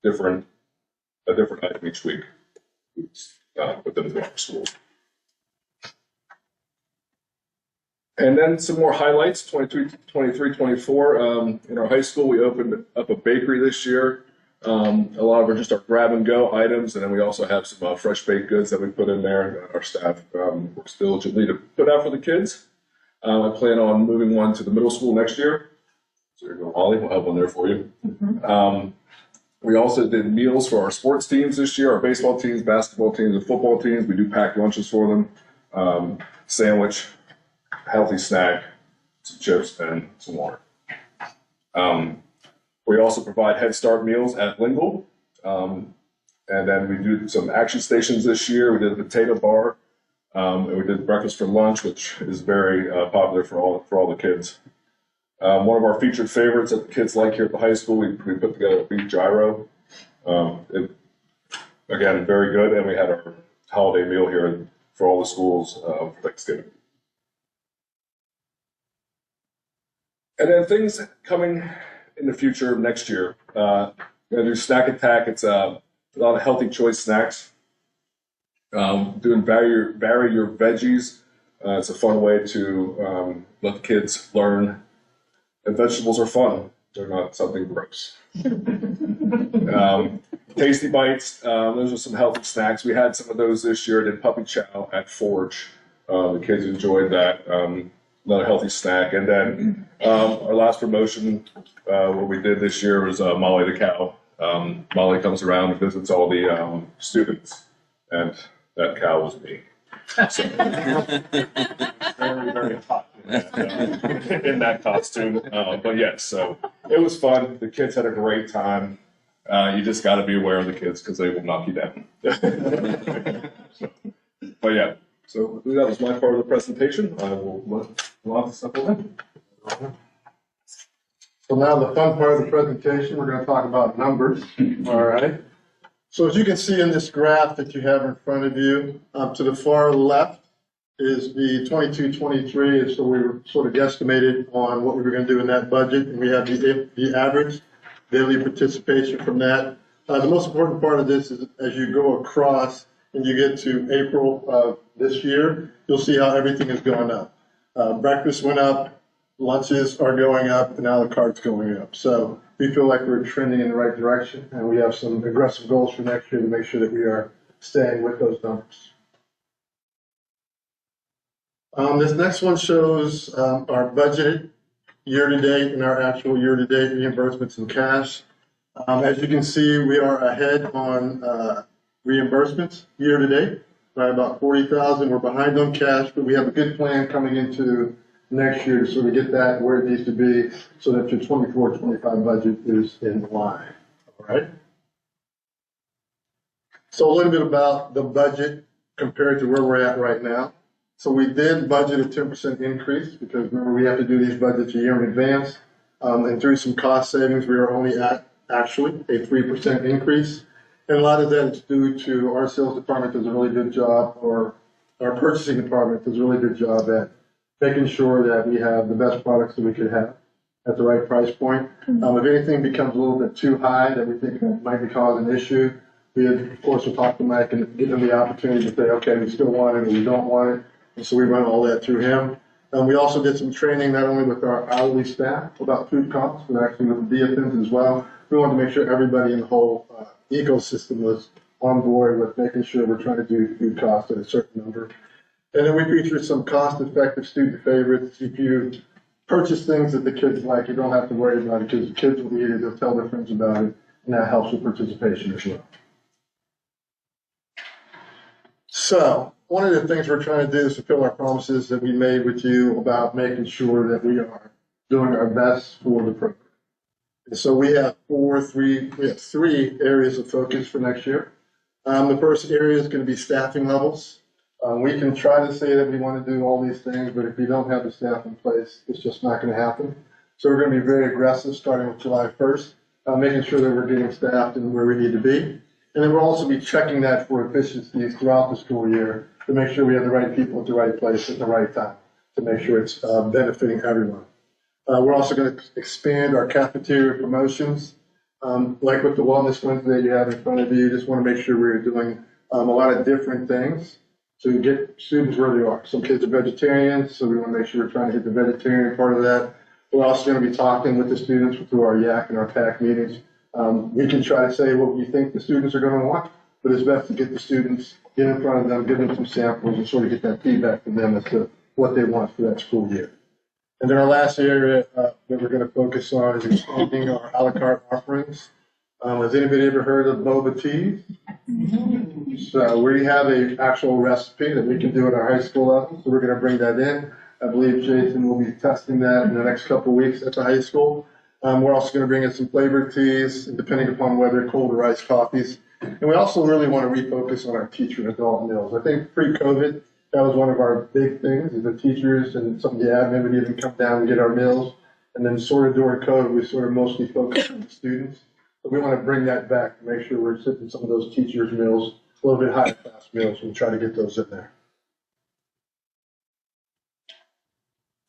different item each week within the schools. And then some more highlights, 23, 24. In our high school, we opened up a bakery this year. A lot of our grab and go items, and then we also have some fresh baked goods that we put in there that our staff works diligently to put out for the kids. I plan on moving one to the middle school next year. So here you go, Holly, we'll have one there for you. Mm-hmm. We also did meals for our sports teams this year, our baseball teams, basketball teams, and football teams. We do pack lunches for them, sandwich, healthy snack, some chips, and some water. We also provide Head Start meals at Lingle. And then we do some action stations this year. We did a potato bar. And we did breakfast for lunch, which is very popular for all the kids. One of our featured favorites that the kids like here at the high school, we put together a beef gyro. Again, very good. And we had our holiday meal here for all the schools for Thanksgiving. And then things coming in the future next year. We're going to do Snack Attack. It's a lot of healthy choice snacks. Doing vary your veggies. It's a fun way to let the kids learn that vegetables are fun. They're not something gross. Tasty Bites. Those are some healthy snacks. We had some of those this year. Did puppy chow at Forge. The kids enjoyed that. Another healthy snack. And then our last promotion, what we did this year was Molly the cow. Molly comes around and visits all the students, and that cow was me. So, very, very hot in that costume. But yes, so it was fun. The kids had a great time. You just got to be aware of the kids because they will knock you down. But yeah. So that was my part of the presentation. I will let on to step away. So now the fun part of the presentation, we're going to talk about numbers. All right. So as you can see in this graph that you have in front of you, to the far left is the 22-23. So we were sort of guesstimated on what we were going to do in that budget, and we have the average daily participation from that. The most important part of this is as you go across and you get to April of this year, you'll see how everything is going up. Breakfast went up, lunches are going up, and a la carte's going up. So we feel like we're trending in the right direction, and we have some aggressive goals for next year to make sure that we are staying with those numbers. This next one shows our budgeted year-to-date and our actual year-to-date reimbursements in cash. As you can see, we are ahead on reimbursements year-to-date by about 40,000. We're behind on cash, but we have a good plan coming into next year to sort of get that where it needs to be so that your 24-25 budget is in line. All right. So a little bit about the budget compared to where we're at right now. So we did budget a 10% increase because remember we have to do these budgets a year in advance. And through some cost savings, we are only at actually a 3% increase. And a lot of that is due to our sales department does a really good job, or our purchasing department does a really good job at making sure that we have the best products that we could have at the right price point. If anything becomes a little bit too high that we think might be causing an issue, we of course will talk to Mike and give him the opportunity to say, okay, we still want it or we don't want it. And so we run all that through him. We also did some training not only with our hourly staff about food costs, but actually with the DFMs as well. We wanted to make sure everybody in the whole ecosystem was on board with making sure we're trying to do food costs at a certain number. And then we featured some cost-effective student favorites. If you purchase things that the kids like, you don't have to worry about it because the kids will eat it, they'll tell their friends about it, and that helps with participation as well. So one of the things we're trying to do is fulfill our promises that we made with you about making sure that we are doing our best for the program. And so we have three areas of focus for next year. The first area is going to be staffing levels. We can try to say that we want to do all these things, but if we don't have the staff in place, it's just not going to happen. So we're going to be very aggressive starting with July 1st, making sure that we're getting staffed and where we need to be. And then we'll also be checking that for efficiencies throughout the school year to make sure we have the right people at the right place at the right time to make sure it's benefiting everyone. We're also going to expand our cafeteria promotions. Like with the Wellness Wednesday you have in front of you, just want to make sure we're doing a lot of different things to get students where they are. Some kids are vegetarians, so we want to make sure we're trying to hit the vegetarian part of that. We're also going to be talking with the students through our YAC and our PAC meetings. We can try to say what we think the students are going to want, but it's best to get the students, get in front of them, give them some samples, and sort of get that feedback from them as to what they want for that school year. And then our last area that we're going to focus on is expanding our a la carte offerings. Has anybody ever heard of boba teas? So we have an actual recipe that we can do at our high school level, so we're going to bring that in. I believe Jason will be testing that in the next couple of weeks at the high school. We're also going to bring in some flavored teas, depending upon whether cold or iced coffees. And we also really want to refocus on our teacher and adult meals. I think pre-COVID, that was one of our big things, is the teachers and some of the admin would even come down and get our meals. And then sort of during COVID, we sort of mostly focused on the students. But we want to bring that back to make sure we're sitting some of those teachers' meals, a little bit higher class meals, and try to get those in there.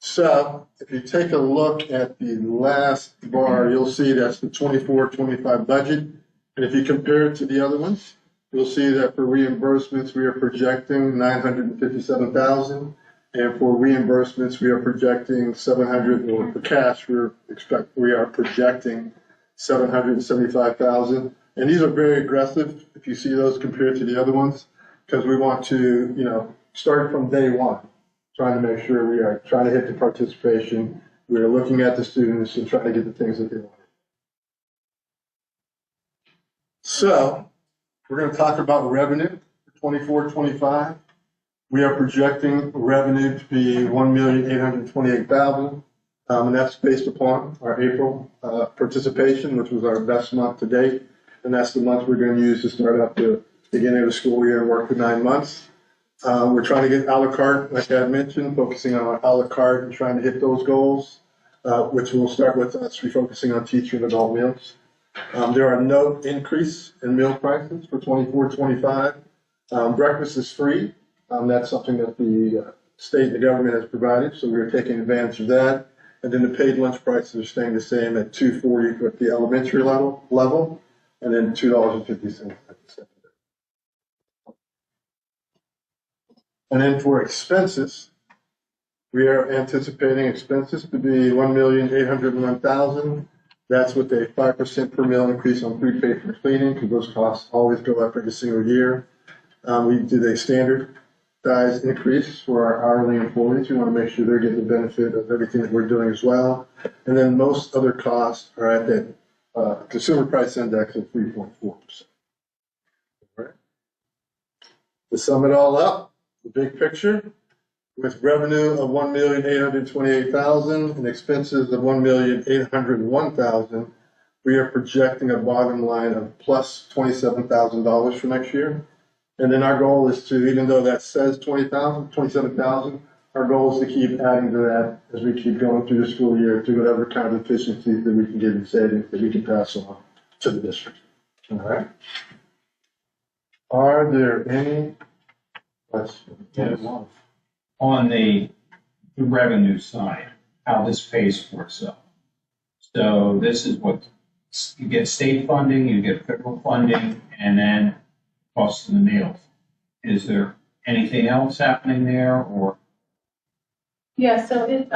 So if you take a look at the last bar, you'll see that's the 24-25 budget. And if you compare it to the other ones, you'll see that for reimbursements, we are projecting $957,000. And for reimbursements, we are projecting $700,000, or for cash, we are projecting $775,000. And these are very aggressive if you see those compared to the other ones, because we want to, start from day one, trying to make sure we are trying to hit the participation. We are looking at the students and trying to get the things that they want. So we're going to talk about revenue for 24-25. We are projecting revenue to be $1,828,000. And that's based upon our April participation, which was our best month to date. And that's the month we're going to use to start up the beginning of the school year and work for 9 months. We're trying to get a la carte, like I mentioned, focusing on our a la carte and trying to hit those goals, which will start with us refocusing on teacher and adult meals. There are no increase in meal prices for 24-25. Breakfast is free. That's something that the state and the government has provided, so we're taking advantage of that. And then the paid lunch prices are staying the same at $2.40 at the elementary level, and then $2.50 at the secondary. And then for expenses, we are anticipating expenses to be $1,801,000. That's with a 5% per meal increase on food paid for cleaning, because those costs always go up every single year. We did a standardized increase for our hourly employees. We want to make sure they're getting the benefit of everything that we're doing as well. And then most other costs are at that consumer price index of 3.4%. Right. To sum it all up, the big picture, with revenue of $1,828,000 and expenses of $1,801,000, we are projecting a bottom line of plus $27,000 for next year. And then our goal is to, even though that says 27,000, our goal is to keep adding to that as we keep going through the school year to whatever kind of efficiencies that we can get in savings that we can pass on to the district. All right. Are there any questions? Yes. On the revenue side, how this pays for itself. So this is what, you get state funding, you get federal funding, and then cost of the meals. Is there anything else happening there, or? Yeah, so it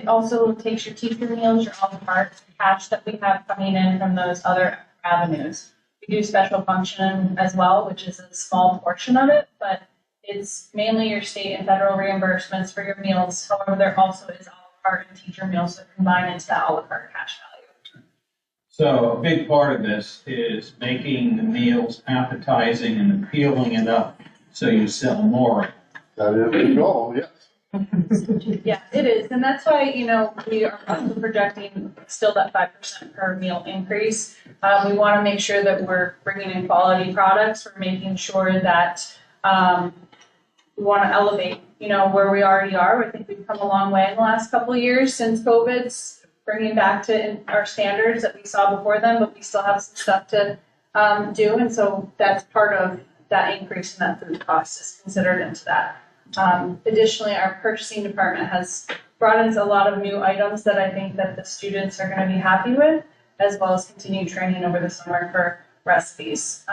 also takes your teacher meals, your all parts, cash that we have coming in from those other avenues. We do special function as well, which is a small portion of it, but it's mainly your state and federal reimbursements for your meals. However, there also is a la carte and teacher meals that combine into that a la carte cash value. So a big part of this is making the meals appetizing and appealing enough so you sell more. That is the goal, yes. Yeah, it is. And that's why, we are also projecting still that 5% per meal increase. We want to make sure that we're bringing in quality products. We're making sure that we want to elevate, where we already are. I think we've come a long way in the last couple of years since COVID's bringing back to our standards that we saw before then, but we still have some stuff to do. And so that's part of that increase in that food cost is considered into that. Additionally, our purchasing department has brought in a lot of new items that I think that the students are going to be happy with, as well as continued training over the summer for recipes.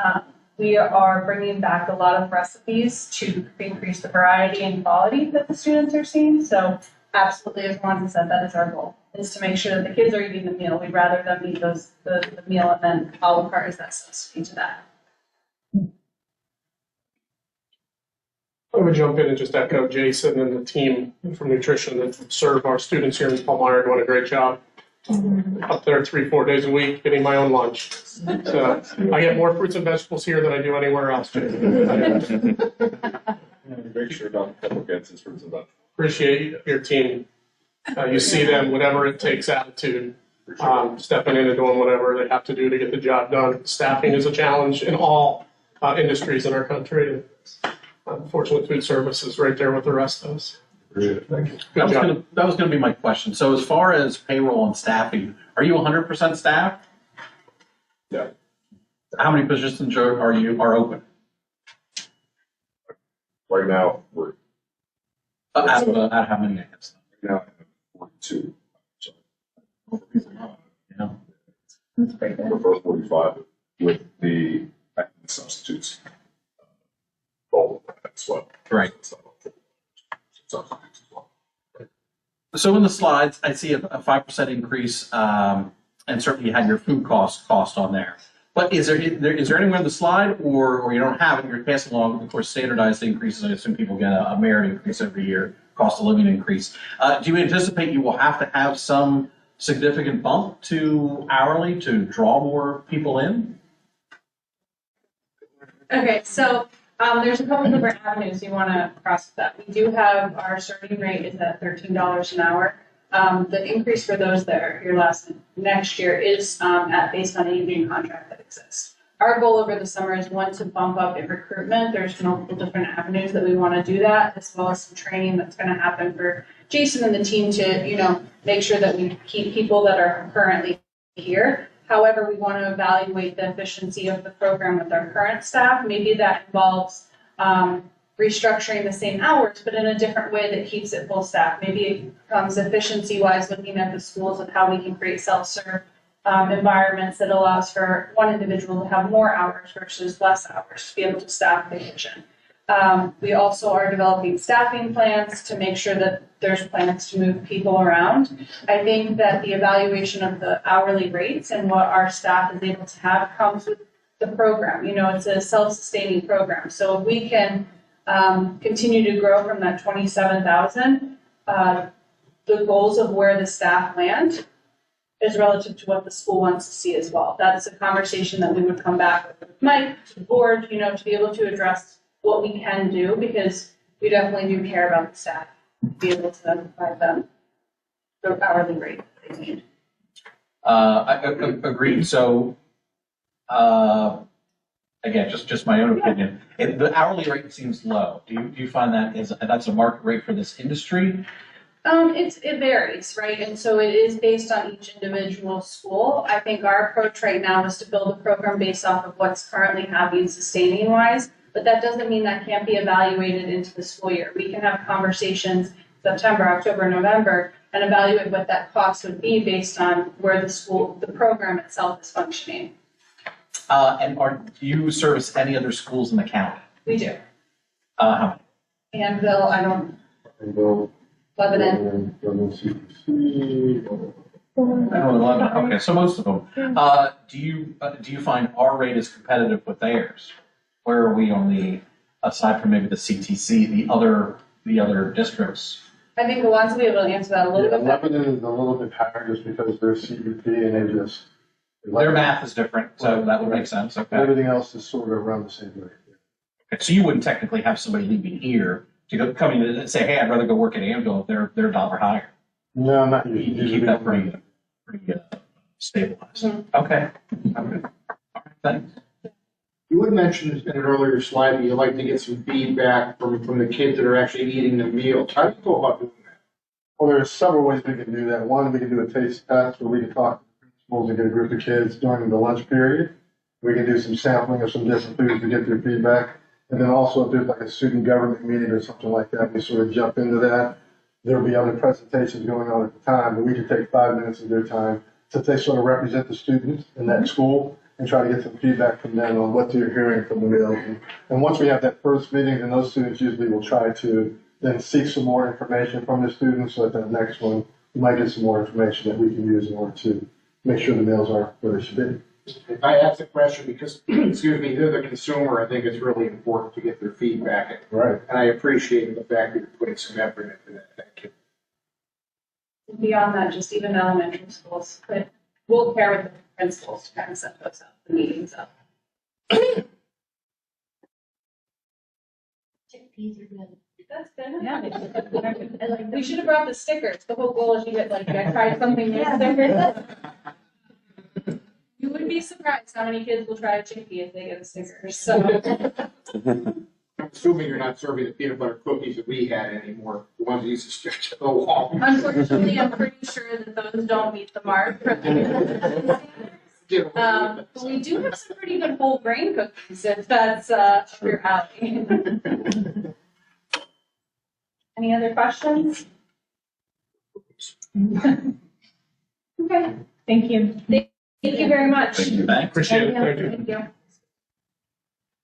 We are bringing back a lot of recipes to increase the variety and quality that the students are seeing. So absolutely, as Wanda said, that is our goal, is to make sure that the kids are eating the meal. We'd rather them eat the meal and then a la carte is that substitute to that. I would jump in and just echo Jason and the team from nutrition that serve our students here in Palmyra doing a great job. Up there 3-4 days a week, getting my own lunch. So I get more fruits and vegetables here than I do anywhere else. Make sure Dr. Pepper gets his fruits and vegetables. Appreciate your team. You see them, whatever it takes attitude, stepping in and doing whatever they have to do to get the job done. Staffing is a challenge in all industries in our country. Unfortunately, food service is right there with the rest of us. Thank you. That was gonna be my question. So as far as payroll and staffing, are you 100% staffed? Yeah. How many positions are open? Right now, we're Out of how many? right now at 42. So, Yeah. That's pretty good. prefer 45 with the active substitutes. All of that as well. Right. Substitutes as well. So in the slides, I see a 5% increase, and certainly you had your food cost on there. But is there anywhere in the slide, or you don't have it, you're passing along, of course, standardized increases? I assume people get a merit increase every year, cost of living increase. Do you anticipate you will have to have some significant bump to hourly to draw more people in? Okay, so there's a couple different avenues you want to cross with that. We do have our starting rate is at $13 an hour. The increase for those that are here next year is based on a union contract that exists. Our goal over the summer is to bump up in recruitment. There's multiple different avenues that we want to do that, as well as some training that's going to happen for Jason and the team to, make sure that we keep people that are currently here However, we want to evaluate the efficiency of the program with our current staff. Maybe that involves restructuring the same hours, but in a different way that keeps it full staff. Maybe it becomes efficiency-wise, looking at the schools of how we can create self-serve environments that allows for one individual to have more hours versus less hours to be able to staff the kitchen. We also are developing staffing plans to make sure that there's plans to move people around. I think that the evaluation of the hourly rates and what our staff is able to have comes with the program. You know, it's a self-sustaining program. So if we can continue to grow from that 27,000, the goals of where the staff land is relative to what the school wants to see as well. That's a conversation that we would come back with Mike, to the board, you know, to be able to address what we can do, because we definitely do care about the staff, be able to provide them the hourly rate that they need. I agreed. So, again, just my own opinion. The hourly rate seems low. Do you find that's a market rate for this industry? It varies, right? And so it is based on each individual school. I think our approach right now is to build a program based off of what's currently happening sustaining wise, but that doesn't mean that can't be evaluated into the school year. We can have conversations September, October, November, and evaluate what that cost would be based on where the program itself is functioning. And do you service any other schools in the county? We do. How many? Anvil, I don't, Lebanon. Okay, so most of them. Do you find our rate is competitive with theirs? Where are we on aside from maybe the CTC, the other districts? I think the ones will be able to answer that a little bit better. Lebanon is a little bit higher just because they're CEP and they just. Their math is different, so that would make sense. Okay. Everything else is sort of around the same rate. Okay, so you wouldn't technically have somebody leaving here to come in and say, "Hey, I'd rather go work at Anvil if they're a dollar higher." No, not usually. You keep that pretty stabilized. Mm-hmm. Okay. All right. Thanks. You would mention in an earlier slide that you'd like to get some feedback from the kids that are actually eating the meals. How do you go about doing that? Well, there's several ways we can do that. One, we can do a taste test where we can talk to principals and get a group of kids during the lunch period. We can do some sampling of some different foods to get their feedback. And then also if there's like a student government meeting or something like that, we sort of jump into that. There'll be other presentations going on at the time, but we can take 5 minutes of their time to sort of represent the students in that school and try to get some feedback from them on what they're hearing from the meals. And once we have that first meeting, then those students usually will try to then seek some more information from the students. So at the next one, we might get some more information that we can use in order to make sure the meals are where they should be. If I ask the question because, excuse me, they're the consumer, I think it's really important to get their feedback. Right. And I appreciate the fact that you're putting some effort into that. Thank you. Beyond that, just even elementary schools, but we'll pair with the principals to kind of set those up, the meetings up. Chickpeas are good. That's good. Yeah. We should have brought the stickers. The whole goal is you get like, I tried something new stickers. You wouldn't be surprised how many kids will try a chickpea if they get a sticker. So. I'm assuming you're not serving the peanut butter cookies that we had anymore, the ones that used to stretch to the wall. Unfortunately, I'm pretty sure that those don't meet the mark for but we do have some pretty good whole grain cookies if that's up your alley. Any other questions? Okay, thank you. Thank you very much. Thank you. Appreciate it. Thank you.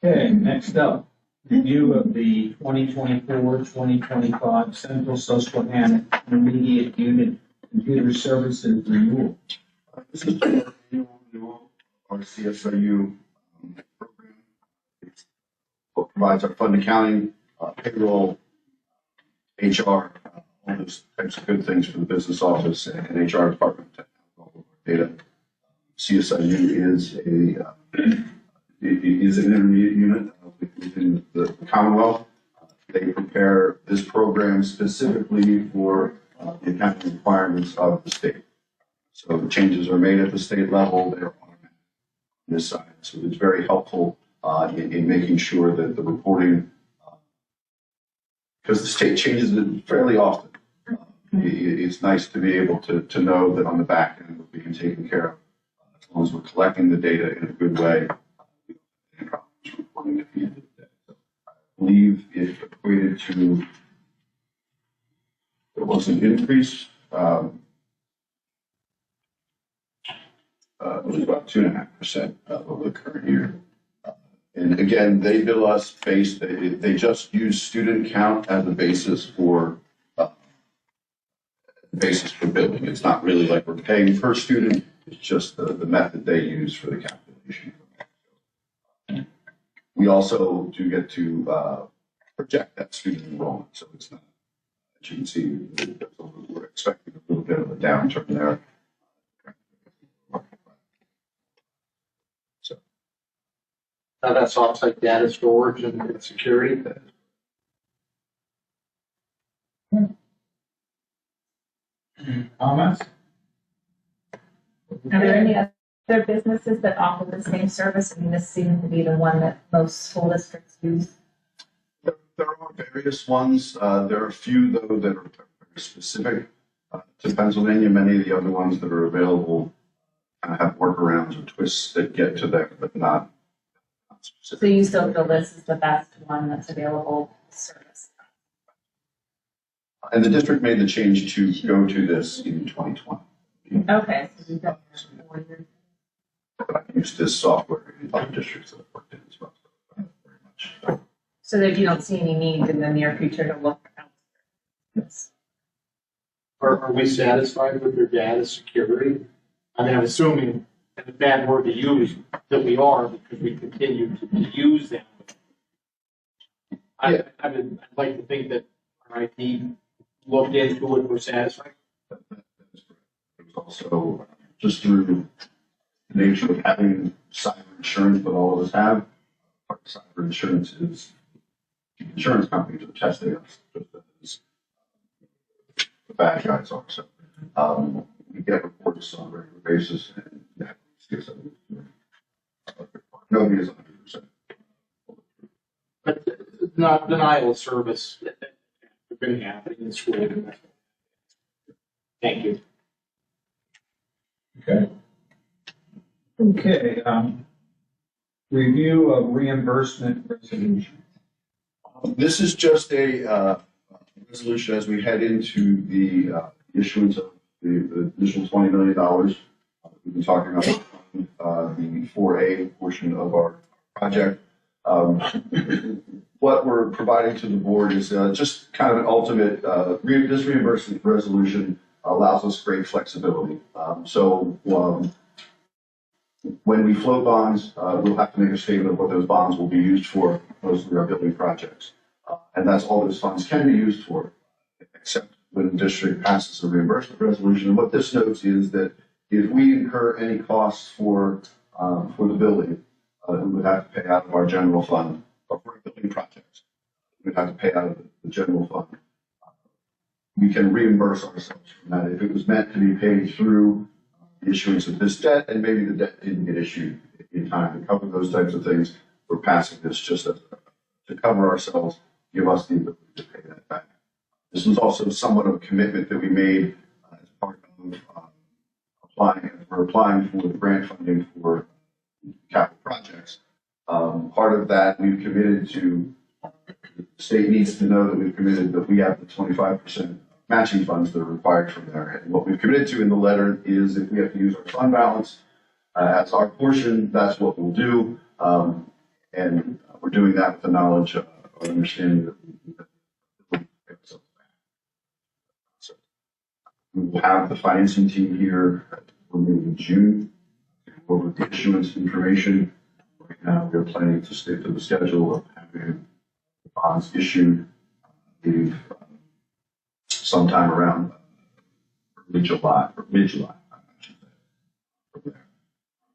Okay, next up, review of the 2024-2025 Central Susquehanna Intermediate Unit Computer Services Renewal. This is the renewal of our CSIU program. It provides our fund accounting, payroll, HR, all those types of good things for the business office and HR department to have all of our data. CSIU is an intermediate unit within the Commonwealth. They prepare this program specifically for the accounting requirements of the state. So the changes are made at the state level, they're automatic on this side. So it's very helpful in making sure that the reporting, because the state changes it fairly often, it's nice to be able to know that on the back end we're being taken care of. long as we're collecting the data in a good way, we don't have any problems reporting at the end of the day. So I believe it equated to, there was an increase, it was about 2.5% over the current year. And again, they bill us based, they just use student count as a basis for billing. It's not really like we're paying per student, it's just the method they use for the calculation. We also do get to project that student enrollment, so it's not, as you can see, we're expecting a little bit of a downturn there. So That's offsite data storage and security. Comments? Are there any other businesses that offer the same service? And this seems to be the one that most school districts use. There are various ones. There are a few, though, that are very specific to Pennsylvania. Many of the other ones that are available have workarounds or twists that get to them, but not specific. So you still feel this is the best one that's available service? And the district made the change to go to this in 2020. Okay. So you've got 4 years. But I used this software in other districts that I've worked in as well. So very much. So that you don't see any need in the near future to look out. Yes. Are we satisfied with your data security? I mean, I'm assuming, and a bad word to use, that we are because we continue to use them. I mean, I'd like to think that our IT looked into it, we're satisfied. Also, just through the nature of having cyber insurance that all of us have, our cyber insurance is the insurance companies are testing us just as the bad guys are. So we get reports on a regular basis, and that gives us nobody is 100%. But it's not denial of service that has been happening in school. Thank you. Okay. Okay, review of reimbursement resolution. This is just a resolution as we head into the issuance of the additional $20 million. We've been talking about the 4A portion of our project. What we're providing to the board is just kind of an ultimate, this reimbursement resolution allows us great flexibility. When we float bonds, we'll have to make a statement of what those bonds will be used for, mostly our building projects. And that's all those funds can be used for, except when the district passes a reimbursement resolution. And what this notes is that if we incur any costs for the building, we would have to pay out of our general fund, or for building projects. We'd have to pay out of the general fund. We can reimburse ourselves from that. If it was meant to be paid through the issuance of this debt, and maybe the debt didn't get issued in time to cover those types of things, we're passing this just to cover ourselves, give us the ability to pay that back. This was also somewhat of a commitment that we made as part of applying for the grant funding for capital projects. Part of that we've committed to, the state needs to know that we've committed that we have the 25% matching funds that are required from there. And what we've committed to in the letter is if we have to use our fund balance as our portion, that's what we'll do. And we're doing that with the knowledge or understanding that we pay ourselves back. So we will have the financing team here in June over the issuance information. Right now, we're planning to stick to the schedule of having the bonds issued sometime around early July or mid-July,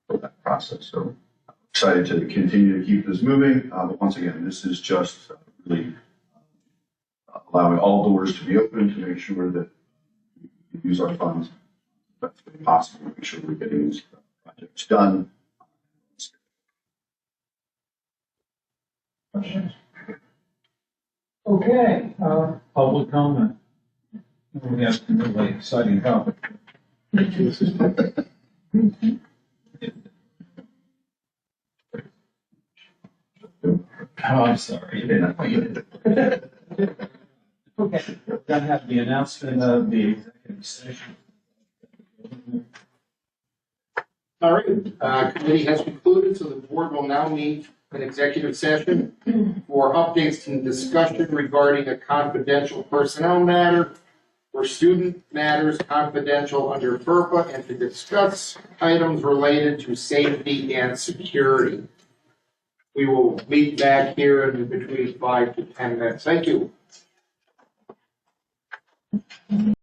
for that process. So I'm excited to continue to keep this moving. But once again, this is just really allowing all doors to be open to make sure that we use our funds the best way possible, make sure we're getting these projects done. Okay, public comment. We have some really exciting topic. If Oh, I'm sorry. Okay, we're gonna have the announcement of the executive session. All right, committee has concluded, so the board will now meet in executive session for updates and discussion regarding a confidential personnel matter, for student matters confidential under FERPA, and to discuss items related to safety and security. We will meet back here in between 5 to 10 minutes. Thank you.